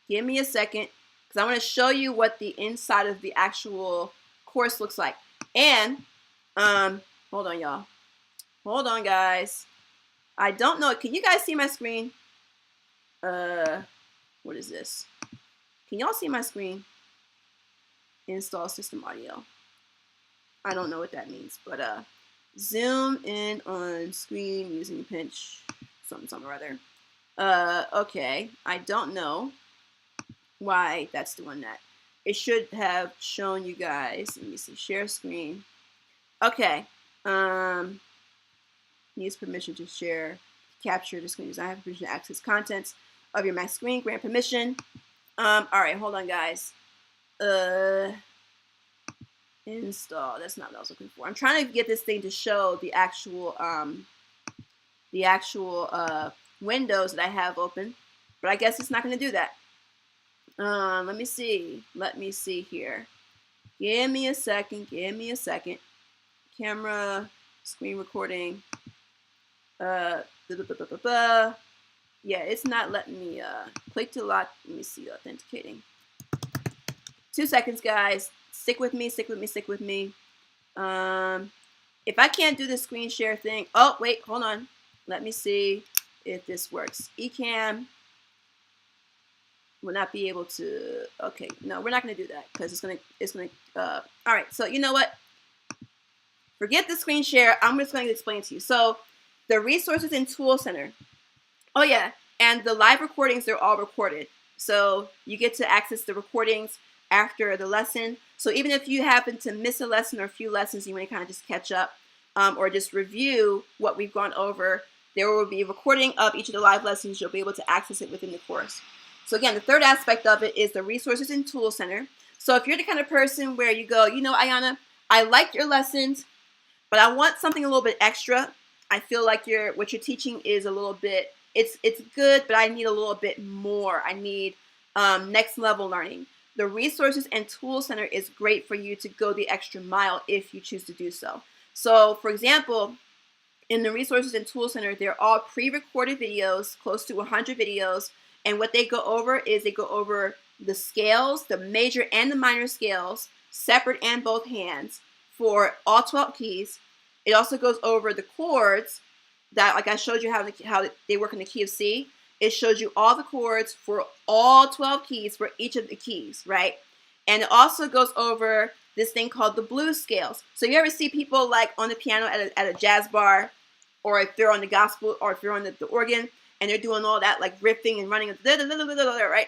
Give me a second because I want to show you what the inside of the actual course looks like. And hold on, y'all. Hold on, guys. I don't know. Can you guys see my screen? What is this? Can y'all see my screen? Install system audio. I don't know what that means, but zoom in on screen using pinch something or other. Okay, I don't know why that's doing that. It should have shown you guys. Let me see, share screen. Okay, needs permission to share, capture the screen. I have permission to access contents of your Mac screen, grant permission. All right, hold on, guys. Install. That's not what I was looking for. I'm trying to get this thing to show the actual windows that I have open, but I guess it's not going to do that. Let me see. Let me see here. Give me a second. Give me a second. Camera, screen recording. Yeah, it's not letting me click to lock. Let me see, authenticating. 2 seconds, guys. Stick with me, stick with me, stick with me. If I can't do the screen share thing, oh wait, hold on. Let me see if this works. Ecamm will not be able to. Okay, no, we're not gonna do that because it's gonna. All right, so you know what? Forget the screen share. I'm just going to explain to you. So the Resources and Tool Center. Oh yeah, and the live recordings, they're all recorded. So you get to access the recordings after the lesson. So even if you happen to miss a lesson or a few lessons, you want to kind of just catch up or just review what we've gone over, there will be a recording of each of the live lessons. You'll be able to access it within the course. So again, the third aspect of it is the Resources and Tool Center. So if you're the kind of person where you go, you know, Ayana, I like your lessons, but I want something a little bit extra. I feel like what you're teaching is a little bit, it's good, but I need a little bit more. I need next level learning. The Resources and Tools Center is great for you to go the extra mile if you choose to do so. So, for example, in the Resources and Tools Center, they're all pre-recorded videos, close to 100 videos, and what they go over is they go over the scales, the major and the minor scales, separate and both hands, for all 12 keys. It also goes over the chords that, like I showed you how they work in the key of C. It shows you all the chords for all 12 keys for each of the keys, right? And it also goes over this thing called the blues scales. So you ever see people like on the piano at a jazz bar, or if they're on the gospel, or if they're on the organ, and they're doing all that like riffing and running, right?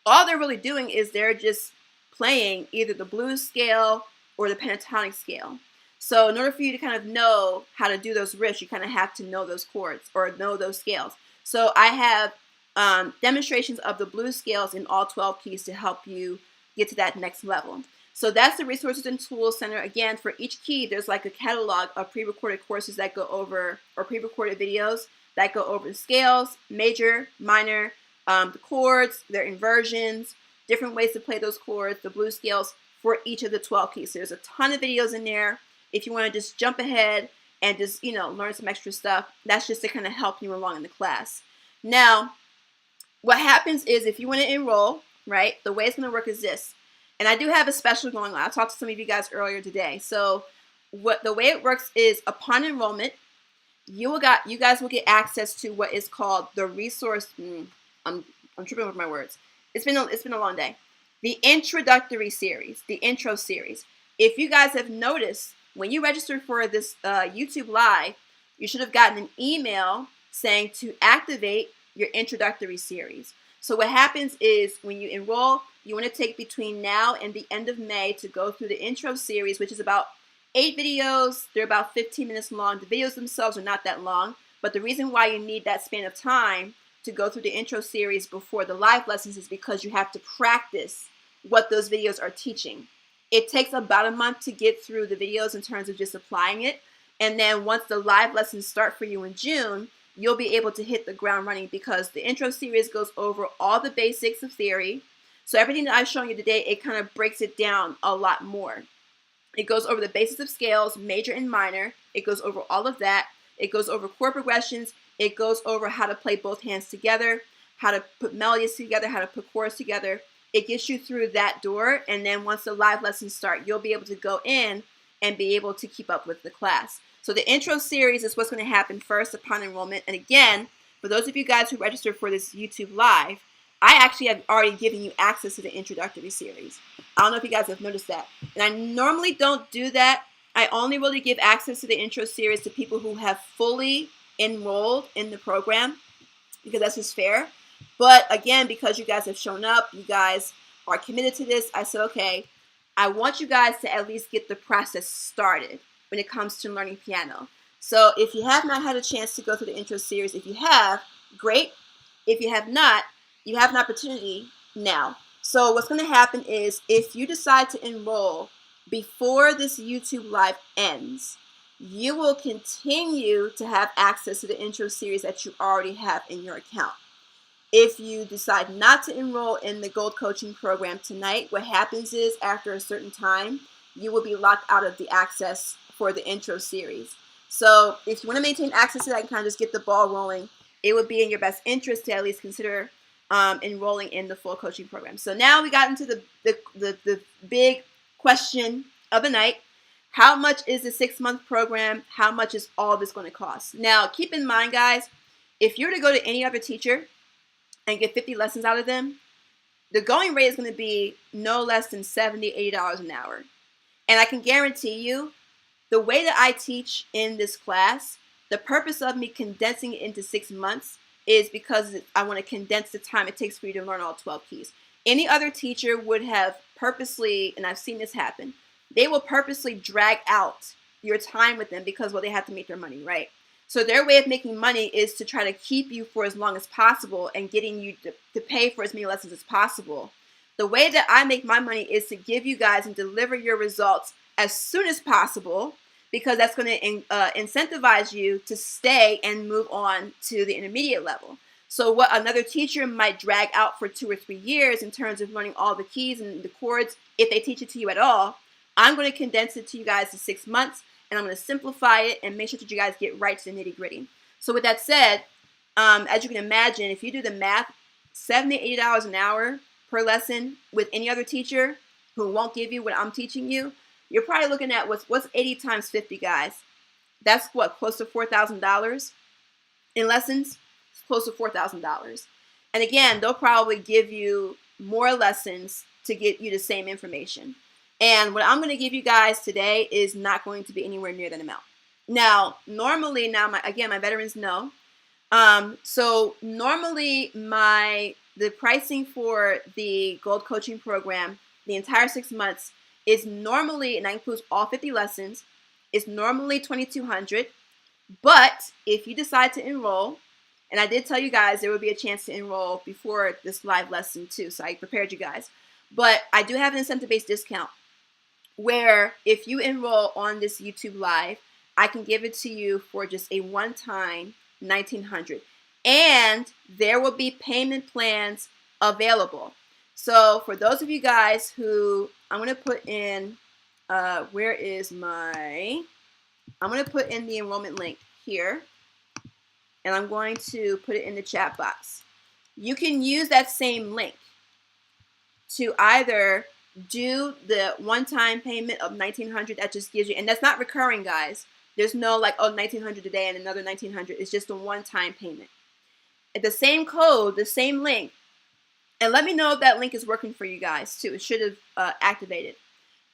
All they're really doing is they're just playing either the blues scale or the pentatonic scale. So in order for you to kind of know how to do those riffs, you kind of have to know those chords or know those scales. So I have demonstrations of the blues scales in all 12 keys to help you get to that next level. So that's the Resources and Tools Center. Again, for each key, there's like a catalog of pre-recorded courses that go over, or pre-recorded videos that go over the scales, major, minor, the chords, their inversions, different ways to play those chords, the blues scales for each of the 12 keys. So there's a ton of videos in there. If you want to just jump ahead and just, learn some extra stuff, that's just to kind of help you along in the class. Now, what happens is if you want to enroll, right, the way it's going to work is this. And I do have a special going on. I talked to some of you guys earlier today. So the way it works is upon enrollment, you guys will get access to what is called the resource. I'm tripping over my words. It's been a long day. The introductory series, the intro series. If you guys have noticed, when you registered for this YouTube Live, you should have gotten an email saying to activate your introductory series. So what happens is when you enroll, you want to take between now and the end of May to go through the intro series, which is about 8 videos. They're about 15 minutes long. The videos themselves are not that long, but the reason why you need that span of time to go through the intro series before the live lessons is because you have to practice what those videos are teaching. It takes about a month to get through the videos in terms of just applying it. And then once the live lessons start for you in June, you'll be able to hit the ground running because the intro series goes over all the basics of theory. So everything that I've shown you today, it kind of breaks it down a lot more. It goes over the basics of scales, major and minor. It goes over all of that. It goes over chord progressions. It goes over how to play both hands together, how to put melodies together, how to put chords together. It gets you through that door, and then once the live lessons start, you'll be able to go in and be able to keep up with the class. So the intro series is what's going to happen first upon enrollment. And again, for those of you guys who registered for this YouTube Live, I actually have already given you access to the introductory series. I don't know if you guys have noticed that. And I normally don't do that. I only really give access to the intro series to people who have fully enrolled in the program because that's just fair. But again, because you guys have shown up, you guys are committed to this, I said, okay, I want you guys to at least get the process started when it comes to learning piano. So if you have not had a chance to go through the intro series, if you have, great. If you have not, you have an opportunity now. So what's going to happen is if you decide to enroll before this YouTube Live ends, you will continue to have access to the intro series that you already have in your account. If you decide not to enroll in the Gold Coaching Program tonight, what happens is after a certain time, you will be locked out of the access for the intro series. So if you want to maintain access to that and kind of just get the ball rolling, it would be in your best interest to at least consider enrolling in the full coaching program. So now we got into the big question of the night. How much is the 6-month program? How much is all this going to cost? Now, keep in mind, guys, if you were to go to any other teacher and get 50 lessons out of them, the going rate is going to be no less than $70, $80 an hour. And I can guarantee you, the way that I teach in this class, the purpose of me condensing it into 6 months is because I want to condense the time it takes for you to learn all 12 keys. Any other teacher would have purposely, and I've seen this happen, they will purposely drag out your time with them because, well, they have to make their money, right? So their way of making money is to try to keep you for as long as possible and getting you to pay for as many lessons as possible. The way that I make my money is to give you guys and deliver your results as soon as possible, because that's going to incentivize you to stay and move on to the intermediate level. So what another teacher might drag out for 2 or 3 years in terms of learning all the keys and the chords, if they teach it to you at all, I'm going to condense it to you guys to 6 months, and I'm going to simplify it and make sure that you guys get right to the nitty gritty. So with that said, as you can imagine, if you do the math, $70 to $80 an hour per lesson with any other teacher who won't give you what I'm teaching you, you're probably looking at what's 80 times 50, guys. That's what, close to $4,000 in lessons? It's close to $4,000. And again, they'll probably give you more lessons to get you the same information. And what I'm going to give you guys today is not going to be anywhere near that amount. Now, normally, my veterans know. So normally the pricing for the Gold Coaching Program, the entire 6 months, is normally, and that includes all 50 lessons, is normally $2,200. But if you decide to enroll, and I did tell you guys there would be a chance to enroll before this live lesson too, so I prepared you guys. But I do have an incentive-based discount where if you enroll on this YouTube live, I can give it to you for just a one-time $1,900. And there will be payment plans available. So for those of you guys who, I'm going to put in, I'm going to put in the enrollment link here, and I'm going to put it in the chat box. You can use that same link to either do the one-time payment of $1,900 that just gives you, and that's not recurring, guys. There's no like, oh, $1,900 today and another $1,900. It's just a one-time payment. At the same code, the same link, and let me know if that link is working for you guys too. It should have activated.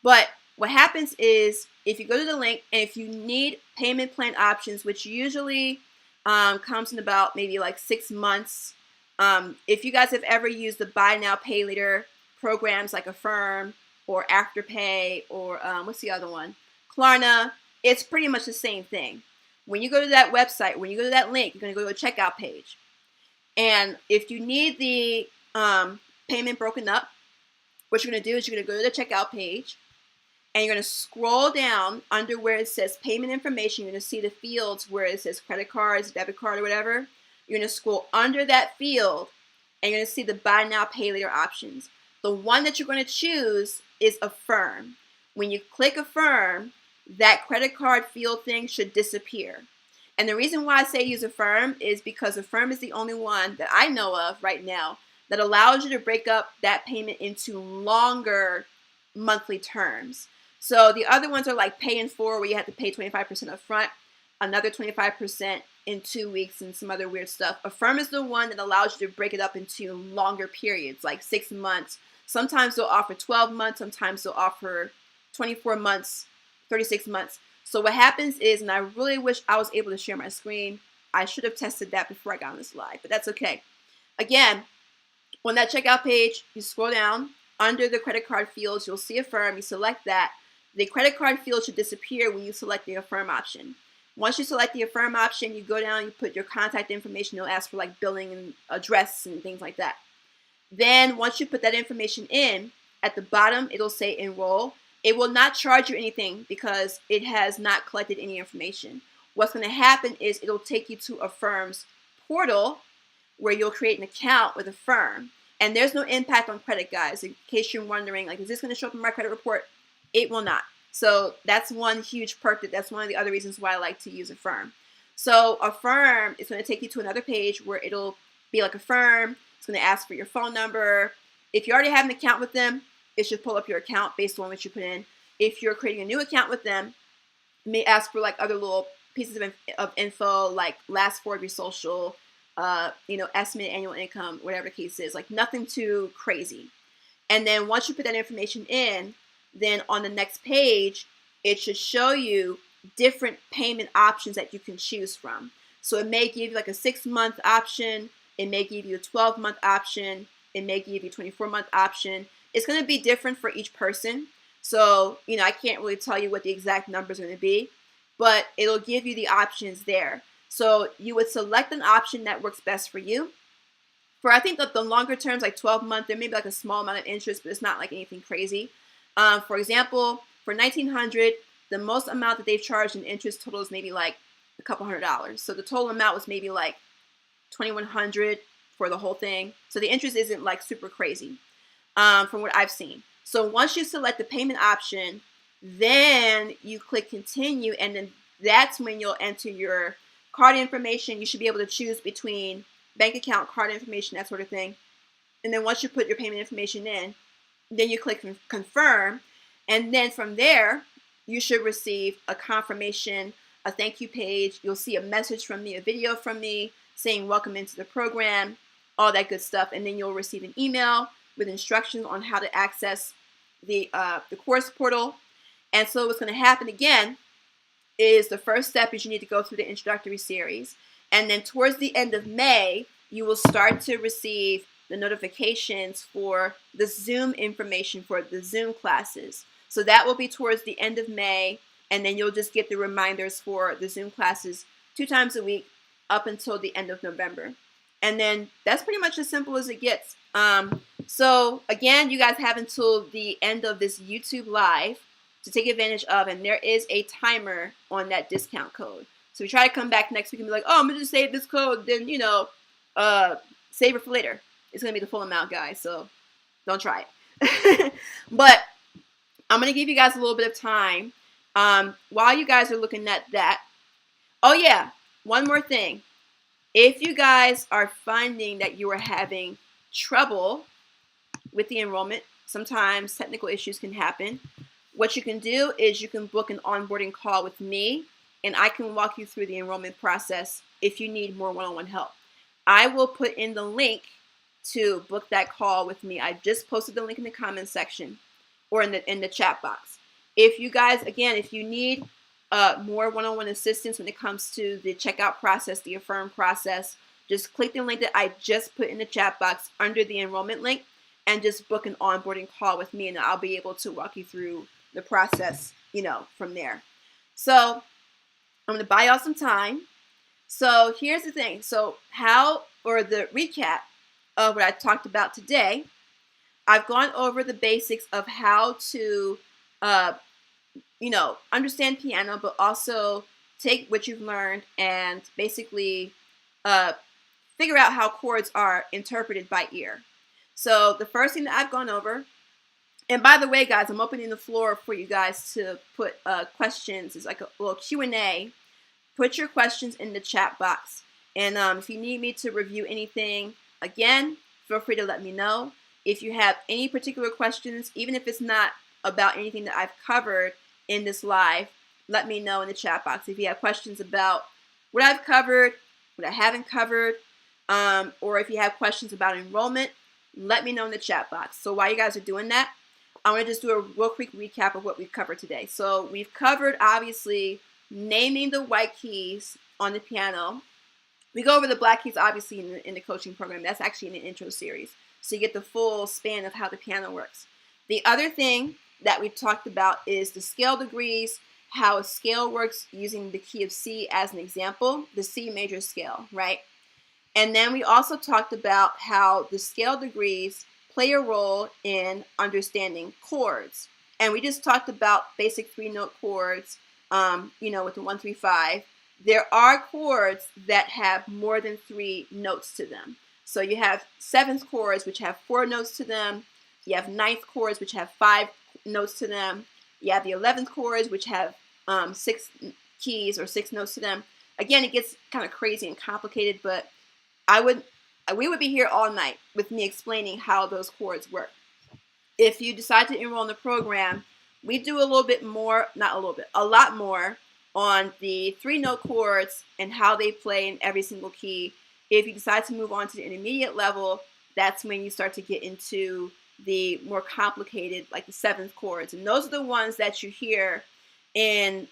But what happens is if you go to the link and if you need payment plan options, which usually comes in about maybe like 6 months. If you guys have ever used the buy now, pay later programs like Affirm or Afterpay or what's the other one? Klarna, it's pretty much the same thing. When you go to that website, when you go to that link, you're going to go to a checkout page. And if you need the payment broken up, what you're going to do is you're going to go to the checkout page and you're going to scroll down under where it says payment information. You're going to see the fields where it says credit cards, debit card, or whatever. You're going to scroll under that field and you're going to see the buy now, pay later options. The one that you're going to choose is Affirm. When you click Affirm, that credit card field thing should disappear. And the reason why I say use Affirm is because Affirm is the only one that I know of right now that allows you to break up that payment into longer monthly terms. So the other ones are like Pay in 4, where you have to pay 25% up front, another 25% in 2 weeks, and some other weird stuff. Affirm is the one that allows you to break it up into longer periods, like 6 months. Sometimes they'll offer 12 months, sometimes they'll offer 24 months, 36 months. So what happens is, and I really wish I was able to share my screen. I should have tested that before I got on this live, but that's okay. Again, on that checkout page, you scroll down. Under the credit card fields, you'll see Affirm. You select that. The credit card field should disappear when you select the Affirm option. Once you select the Affirm option, you go down, you put your contact information. You'll ask for like billing and address and things like that. Then once you put that information in, at the bottom, it'll say enroll. It will not charge you anything because it has not collected any information. What's going to happen is it'll take you to Affirm's portal where you'll create an account with Affirm. And there's no impact on credit, guys. In case you're wondering, like, is this going to show up in my credit report? It will not. So that's one huge perk. That's one of the other reasons why I like to use Affirm. So Affirm is going to take you to another page where it'll be like Affirm. It's going to ask for your phone number. If you already have an account with them, it should pull up your account based on what you put in. If you're creating a new account with them, it may ask for like other little pieces of info, like last four of your social, estimated annual income, whatever the case is, like nothing too crazy. And then once you put that information in, then on the next page, it should show you different payment options that you can choose from. So it may give you like a 6-month option. It may give you a 12-month option. It may give you a 24-month option. It's going to be different for each person. So, I can't really tell you what the exact numbers are going to be, but it'll give you the options there. So you would select an option that works best for you. For I think that the longer terms, like 12 months, there may be like a small amount of interest, but it's not like anything crazy. For example, for $1,900, the most amount that they've charged in interest total is maybe like a couple $100. So the total amount was maybe like $2,100 for the whole thing. So the interest isn't like super crazy from what I've seen. So once you select the payment option, then you click continue, and then that's when you'll enter your card information. You should be able to choose between bank account, card information, that sort of thing. And then once you put your payment information in, then you click confirm. And then from there, you should receive a confirmation, a thank you page. You'll see a message from me, a video from me saying welcome into the program, all that good stuff. And then you'll receive an email with instructions on how to access the course portal. And so what's going to happen again is the first step is you need to go through the introductory series. And then towards the end of May, you will start to receive the notifications for the Zoom information for the Zoom classes. So that will be towards the end of May, and then you'll just get the reminders for the Zoom classes 2 times a week up until the end of November. And then that's pretty much as simple as it gets. So again, you guys have until the end of this YouTube live to take advantage of, and there is a timer on that discount code. So we try to come back next week and be like, oh, I'm going to just save this code, then, you know, save it for later. It's going to be the full amount, guys, so don't try it. But I'm going to give you guys a little bit of time while you guys are looking at that. Oh, yeah, one more thing. If you guys are finding that you are having trouble with the enrollment, sometimes technical issues can happen. What you can do is you can book an onboarding call with me, and I can walk you through the enrollment process if you need more one-on-one help. I will put in the link to book that call with me. I just posted the link in the comments section or in the chat box. If you guys, again, if you need more one-on-one assistance when it comes to the checkout process, the Affirm process, just click the link that I just put in the chat box under the enrollment link and just book an onboarding call with me, and I'll be able to walk you through the process, you know, from there. So I'm going to buy y'all some time. So here's the thing. So the recap of what I talked about today, I've gone over the basics of how to, you know, understand piano, but also take what you've learned and basically figure out how chords are interpreted by ear. So the first thing that I've gone over, and by the way, guys, I'm opening the floor for you guys to put questions. It's like a little Q&A. Put your questions in the chat box. And if you need me to review anything, again, feel free to let me know. If you have any particular questions, even if it's not about anything that I've covered in this live, let me know in the chat box. If you have questions about what I've covered, what I haven't covered, or if you have questions about enrollment, let me know in the chat box. So while you guys are doing that, I'm going to just do a real quick recap of what we've covered today. So we've covered, obviously, naming the white keys on the piano. We go over the black keys, obviously, in the coaching program. That's actually in the intro series. So you get the full span of how the piano works. The other thing that we've talked about is the scale degrees, how a scale works using the key of C as an example, the C major scale, right? And then we also talked about how the scale degrees play a role in understanding chords. And we just talked about basic 3-note chords, you know, with the 1, 3, 5. There are chords that have more than 3 notes to them. So you have 7th chords, which have 4 notes to them. You have 9th chords, which have 5 notes to them. You have the 11th chords, which have 6 keys or 6 notes to them. Again, it gets kind of crazy and complicated, but we would be here all night with me explaining how those chords work. If you decide to enroll in the program, we do a little bit more, not a little bit, a lot more on the 3-note chords and how they play in every single key. If you decide to move on to the intermediate level, that's when you start to get into the more complicated, like the 7th chords. And those are the ones that you hear in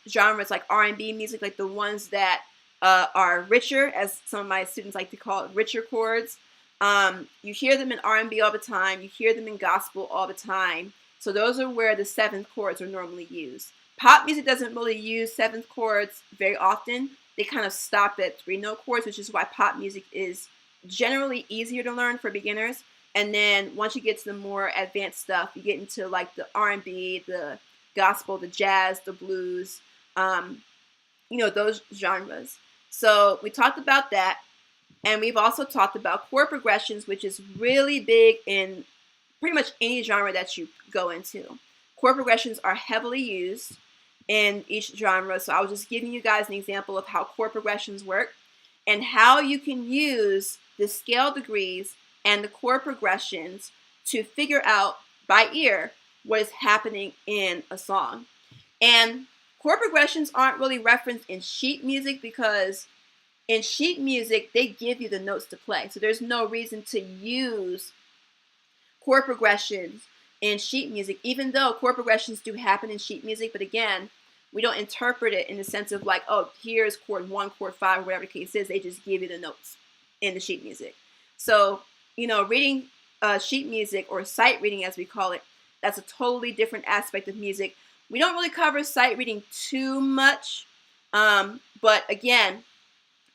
genres like R&B music, like the ones that are richer, as some of my students like to call it, richer chords. You hear them in R&B all the time. You hear them in gospel all the time. So those are where the 7th chords are normally used. Pop music doesn't really use 7th chords very often. They kind of stop at 3-note chords, which is why pop music is generally easier to learn for beginners. And then once you get to the more advanced stuff, you get into like the R&B, the gospel, the jazz, the blues, those genres. So we talked about that. And we've also talked about chord progressions, which is really big in pretty much any genre that you go into. Chord progressions are heavily used in each genre. So I was just giving you guys an example of how chord progressions work and how you can use the scale degrees and the chord progressions to figure out by ear what is happening in a song. And chord progressions aren't really referenced in sheet music because in sheet music, they give you the notes to play. So there's no reason to use chord progressions in sheet music, even though chord progressions do happen in sheet music. But again, we don't interpret it in the sense of like, oh, here's chord 1, chord 5, whatever the case is. They just give you the notes in the sheet music. So, reading sheet music, or sight reading as we call it, that's a totally different aspect of music. We don't really cover sight reading too much. But again,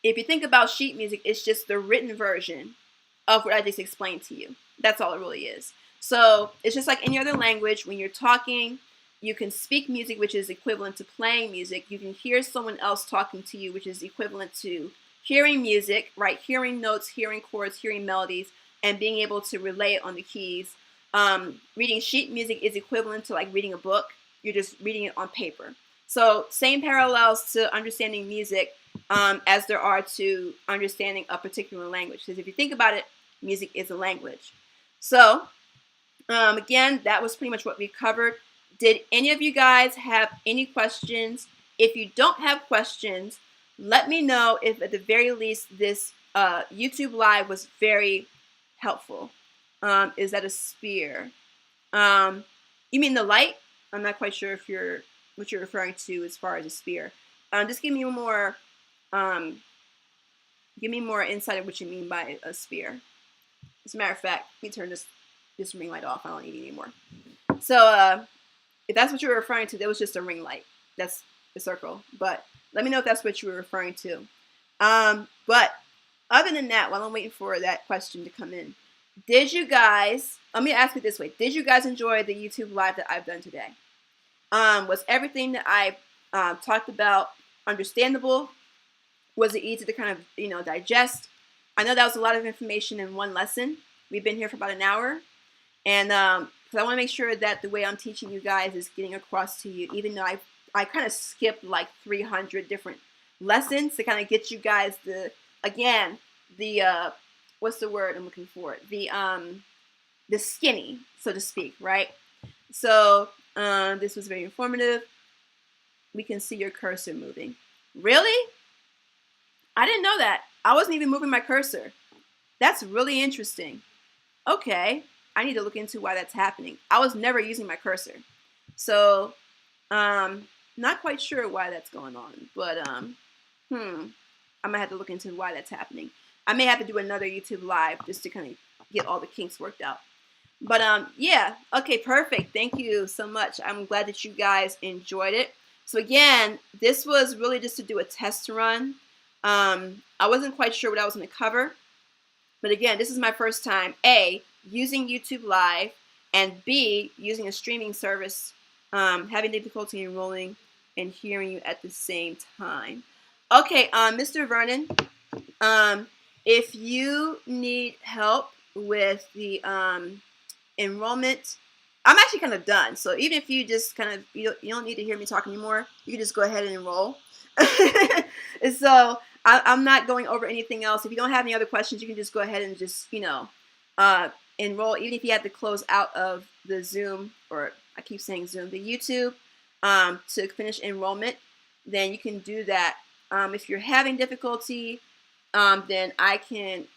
if you think about sheet music, it's just the written version of what I just explained to you. That's all it really is. So it's just like any other language. When you're talking, you can speak music, which is equivalent to playing music. You can hear someone else talking to you, which is equivalent to hearing music, right? Hearing notes, hearing chords, hearing melodies, and being able to relay it on the keys. Reading sheet music is equivalent to like reading a book. You're just reading it on paper. So same parallels to understanding music as there are to understanding a particular language. Because if you think about it, music is a language. So again, that was pretty much what we covered. Did any of you guys have any questions? If you don't have questions, let me know if at the very least this YouTube live was very helpful. Is that a spear? You mean the light? I'm not quite sure if what you're referring to as far as a spear. Just give me more insight of what you mean by a spear. As a matter of fact, let me turn this ring light off. I don't need it anymore. So if that's what you were referring to, that was just a ring light. That's the circle. But let me know if that's what you were referring to. But other than that, while I'm waiting for that question to come in, did you guys, let me ask it this way, did you guys enjoy the YouTube live that I've done today? Was everything that I talked about understandable? Was it easy to kind of, digest? I know that was a lot of information in one lesson. We've been here for about an hour. And because I want to make sure that the way I'm teaching you guys is getting across to you, even though I kind of skipped like 300 different lessons to kind of get you guys what's the word I'm looking for? The skinny, so to speak, right? So this was very informative. We can see your cursor moving. Really? I didn't know that. I wasn't even moving my cursor. That's really interesting. Okay, I need to look into why that's happening. I was never using my cursor. So, not quite sure why that's going on, but I'm gonna have to look into why that's happening. I may have to do another YouTube live just to kind of get all the kinks worked out. But yeah, okay, perfect. Thank you so much. I'm glad that you guys enjoyed it. So again, this was really just to do a test run. I wasn't quite sure what I was going to cover. But again, this is my first time, A, using YouTube Live, and B, using a streaming service, having difficulty enrolling and hearing you at the same time. Okay, Mr. Vernon, if you need help with the enrollment, I'm actually kind of done. So even if you just kind of, you don't need to hear me talk anymore, you can just go ahead and enroll. And so I'm not going over anything else. If you don't have any other questions, you can just go ahead and just, enroll. Even if you have to close out of the Zoom, or I keep saying Zoom, the YouTube, to finish enrollment, then you can do that. If you're having difficulty, then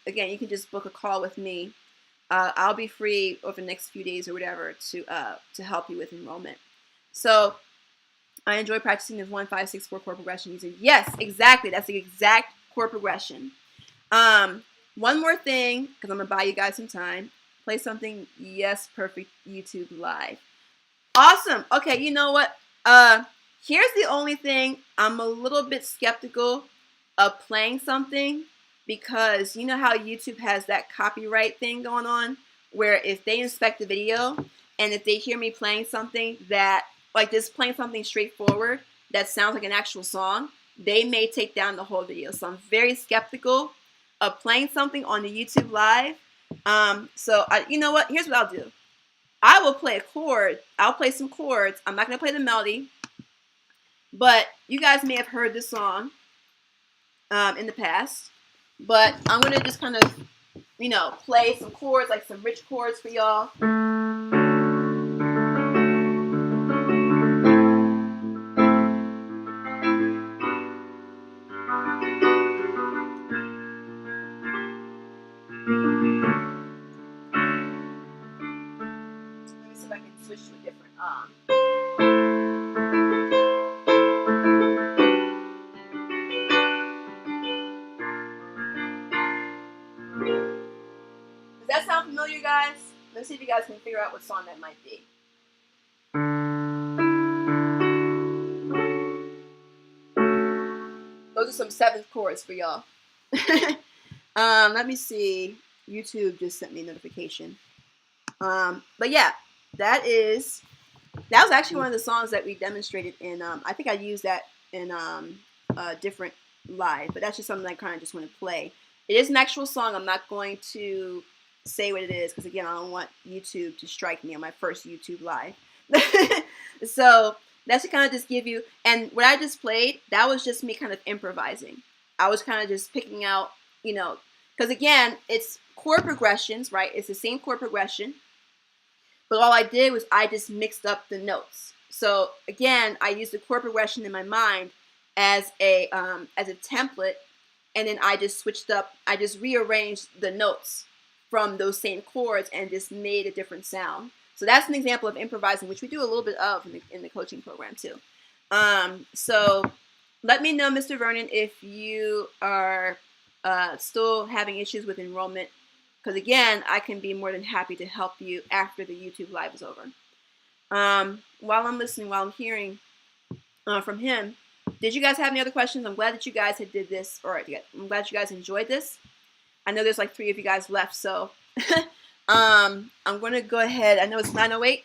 you can just book a call with me. I'll be free over the next few days or whatever to help you with enrollment. So I enjoy practicing the 1, 5, 6, 4 chord progression using. Yes, exactly. That's the exact chord progression. One more thing, because I'm gonna buy you guys some time. Play something. Yes, perfect. YouTube Live. Awesome. Okay, you know what? Here's the only thing. I'm a little bit skeptical of playing something, because you know how YouTube has that copyright thing going on, where if they inspect the video and if they hear me playing something that like just playing something straightforward that sounds like an actual song, they may take down the whole video. So I'm very skeptical of playing something on the YouTube live. You know what? Here's what I'll do. I will play a chord. I'll play some chords. I'm not going to play the melody. But you guys may have heard this song in the past. But I'm going to just kind of, you know, play some chords, like some rich chords for y'all. Let me see if I can switch to a different Does that sound familiar, guys? Let's see if you guys can figure out what song that might be. Those are some 7th chords for y'all. Let me see. YouTube just sent me a notification. But yeah, that was actually one of the songs that we demonstrated in, I think I used that in a different live, but that's just something I kind of just want to play. It is an actual song. I'm not going to say what it is because, again, I don't want YouTube to strike me on my first YouTube live. So that's to kind of just give you, and what I just played, that was just me kind of improvising. I was kind of just picking out, you know, because again, it's chord progressions, right? It's the same chord progression, but all I did was I just mixed up the notes. So again, I used the chord progression in my mind as a template, and then I just switched up. I just rearranged the notes from those same chords and just made a different sound. So that's an example of improvising, which we do a little bit of in the coaching program too. So let me know, Mr. Vernon, if you are still having issues with enrollment, because again, I can be more than happy to help you after the YouTube live is over. While I'm listening, while I'm hearing from him, did you guys have any other questions? I'm glad that you guys did this, or I'm glad you guys enjoyed this. I know there's like 3 of you guys left, so I'm going to go ahead. I know it's 9:08.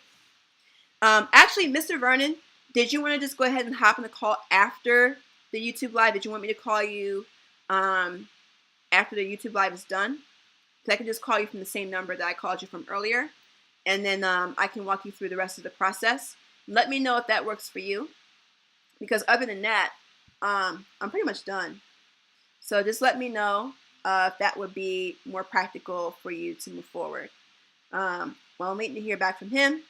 Actually, Mr. Vernon, did you want to just go ahead and hop on the call after the YouTube live? Did you want me to call you after the YouTube live is done? Because I can just call you from the same number that I called you from earlier, and then I can walk you through the rest of the process. Let me know if that works for you, because other than that, I'm pretty much done. So just let me know if that would be more practical for you to move forward. Well, I'm waiting to hear back from him.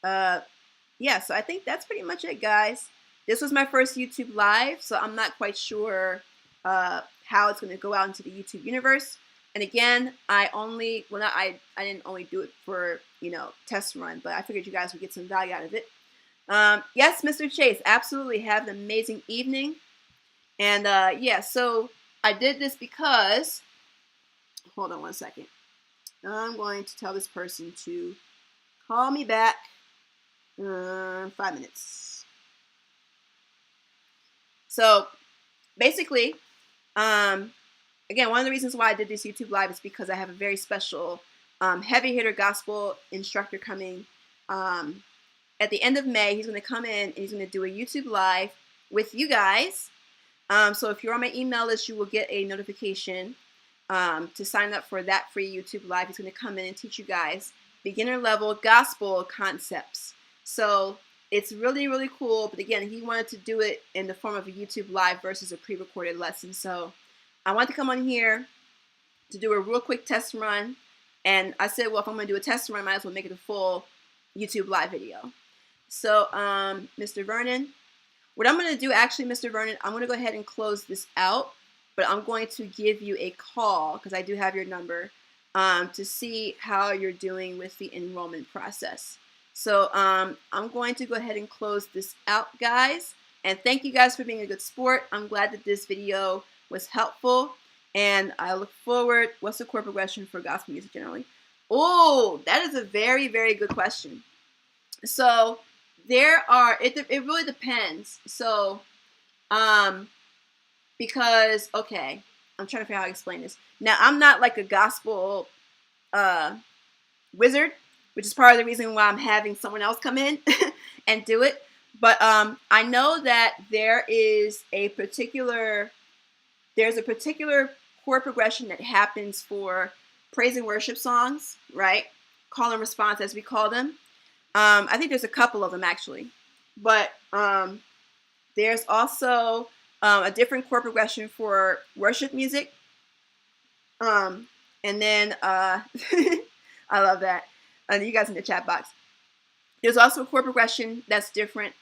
Yeah, so I think that's pretty much it, guys. This was my first YouTube live, so I'm not quite sure how it's going to go out into the YouTube universe. And again, I didn't only do it for, you know, test run, but I figured you guys would get some value out of it. Yes, Mr. Chase, absolutely. Have an amazing evening. And yeah, so I did this because, hold on one second. I'm going to tell this person to call me back in 5 minutes. So basically, again, one of the reasons why I did this YouTube live is because I have a very special heavy hitter gospel instructor coming at the end of May. He's going to come in and he's going to do a YouTube live with you guys. So if you're on my email list, you will get a notification to sign up for that free YouTube live. He's going to come in and teach you guys beginner level gospel concepts. So it's really, really cool. But again, he wanted to do it in the form of a YouTube live versus a pre-recorded lesson. So I want to come on here to do a real quick test run. And I said, well, if I'm going to do a test run, I might as well make it a full YouTube live video. So Mr. Vernon, what I'm going to do, actually, Mr. Vernon, I'm going to go ahead and close this out, but I'm going to give you a call, because I do have your number, to see how you're doing with the enrollment process. So I'm going to go ahead and close this out, guys. And thank you guys for being a good sport. I'm glad that this video was helpful. And I look forward, what's the chord progression for gospel music generally? Oh, that is a very, very good question. So there are, it really depends. So, because, okay, I'm trying to figure out how to explain this. Now, I'm not like a gospel wizard, which is part of the reason why I'm having someone else come in and do it. But I know that there's a particular chord progression that happens for praise and worship songs, right? Call and response, as we call them. I think there's a couple of them actually, but there's also a different chord progression for worship music. And then I love that. You guys in the chat box. There's also a chord progression that's different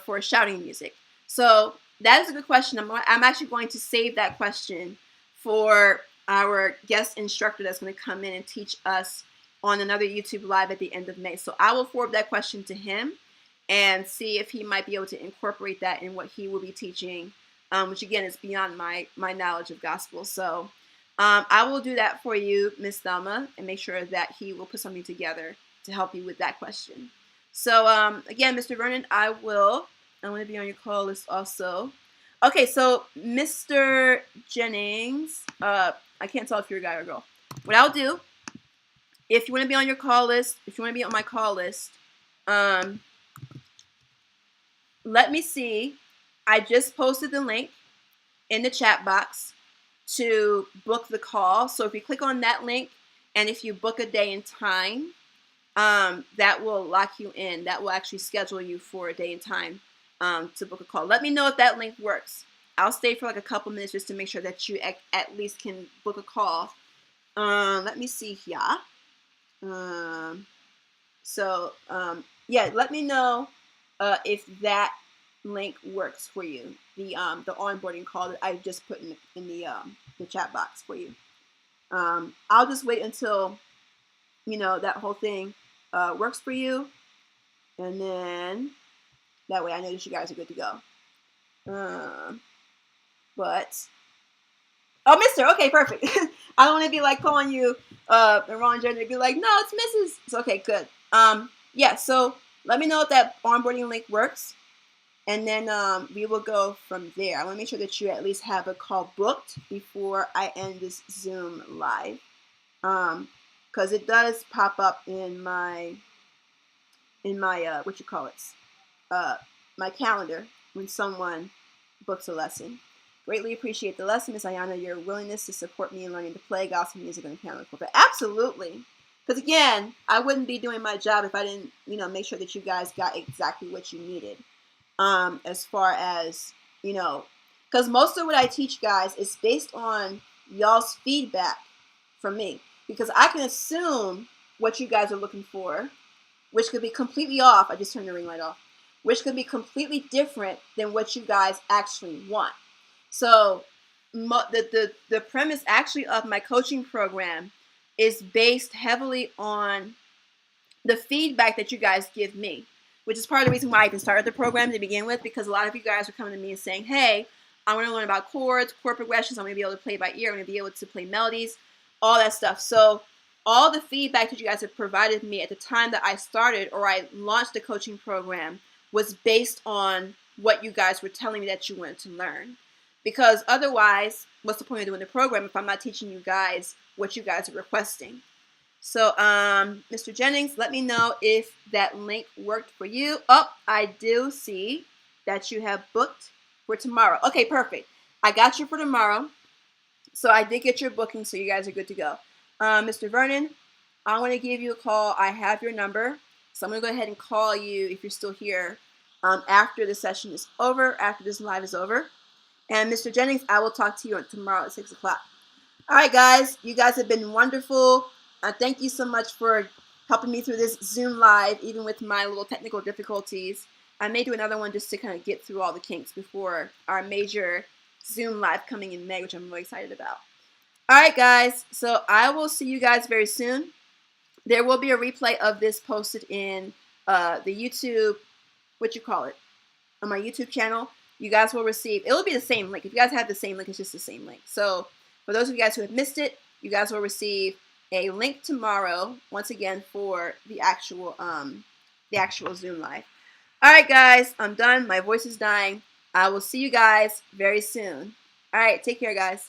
for shouting music. So that is a good question. I'm actually going to save that question for our guest instructor that's going to come in and teach us on another YouTube Live at the end of May. So I will forward that question to him and see if he might be able to incorporate that in what he will be teaching, which again is beyond my knowledge of gospel. So I will do that for you, Miss Thelma, and make sure that he will put something together to help you with that question. So again, Mr. Vernon, I want to be on your call list also. Okay, so Mr. Jennings, I can't tell if you're a guy or a girl. What I'll do, if you want to be on your call list, if you want to be on my call list, let me see. I just posted the link in the chat box to book the call. So if you click on that link and if you book a day and time, that will lock you in. That will actually schedule you for a day and time to book a call. Let me know if that link works. I'll stay for like a couple minutes just to make sure that you at least can book a call. Let me see here. Yeah, let me know if that link works for you. The onboarding call that I just put in the chat box for you. I'll just wait until that whole thing works for you, and then that way I know that you guys are good to go. Oh, Mister, okay, perfect. I don't want to be like calling you the wrong gender. Be like, no, it's Mrs. It's okay, good. Yeah, so let me know if that onboarding link works, and then we will go from there. I want to make sure that you at least have a call booked before I end this Zoom live, because it does pop up in my my calendar when someone books a lesson. Greatly appreciate the lesson, Miss Ayana, your willingness to support me in learning to play gospel music on the piano. Absolutely. Because again, I wouldn't be doing my job if I didn't, make sure that you guys got exactly what you needed. As far as, because most of what I teach guys is based on y'all's feedback from me. Because I can assume what you guys are looking for, which could be completely off. I just turned the ring light off. Which could be completely different than what you guys actually want. So the premise actually of my coaching program is based heavily on the feedback that you guys give me, which is part of the reason why I even started the program to begin with, because a lot of you guys are coming to me and saying, hey, I want to learn about chords, chord progressions. I'm going to be able to play by ear. I'm going to be able to play melodies, all that stuff. So all the feedback that you guys have provided me at the time that I started or I launched the coaching program was based on what you guys were telling me that you wanted to learn. Because otherwise, what's the point of doing the program if I'm not teaching you guys what you guys are requesting? So, Mr. Jennings, let me know if that link worked for you. Oh, I do see that you have booked for tomorrow. Okay, perfect. I got you for tomorrow. So I did get your booking, so you guys are good to go. Mr. Vernon, I want to give you a call. I have your number. So I'm going to go ahead and call you if you're still here after the session is over, after this live is over. And Mr. Jennings, I will talk to you tomorrow at 6 o'clock. All right, guys. You guys have been wonderful. Thank you so much for helping me through this Zoom live, even with my little technical difficulties. I may do another one just to kind of get through all the kinks before our major Zoom live coming in May, which I'm really excited about. All right, guys. So I will see you guys very soon. There will be a replay of this posted in the YouTube, on my YouTube channel. You guys will receive, it will be the same link. If you guys have the same link, it's just the same link. So for those of you guys who have missed it, you guys will receive a link tomorrow, once again, for the actual Zoom live. All right, guys, I'm done. My voice is dying. I will see you guys very soon. All right, take care, guys.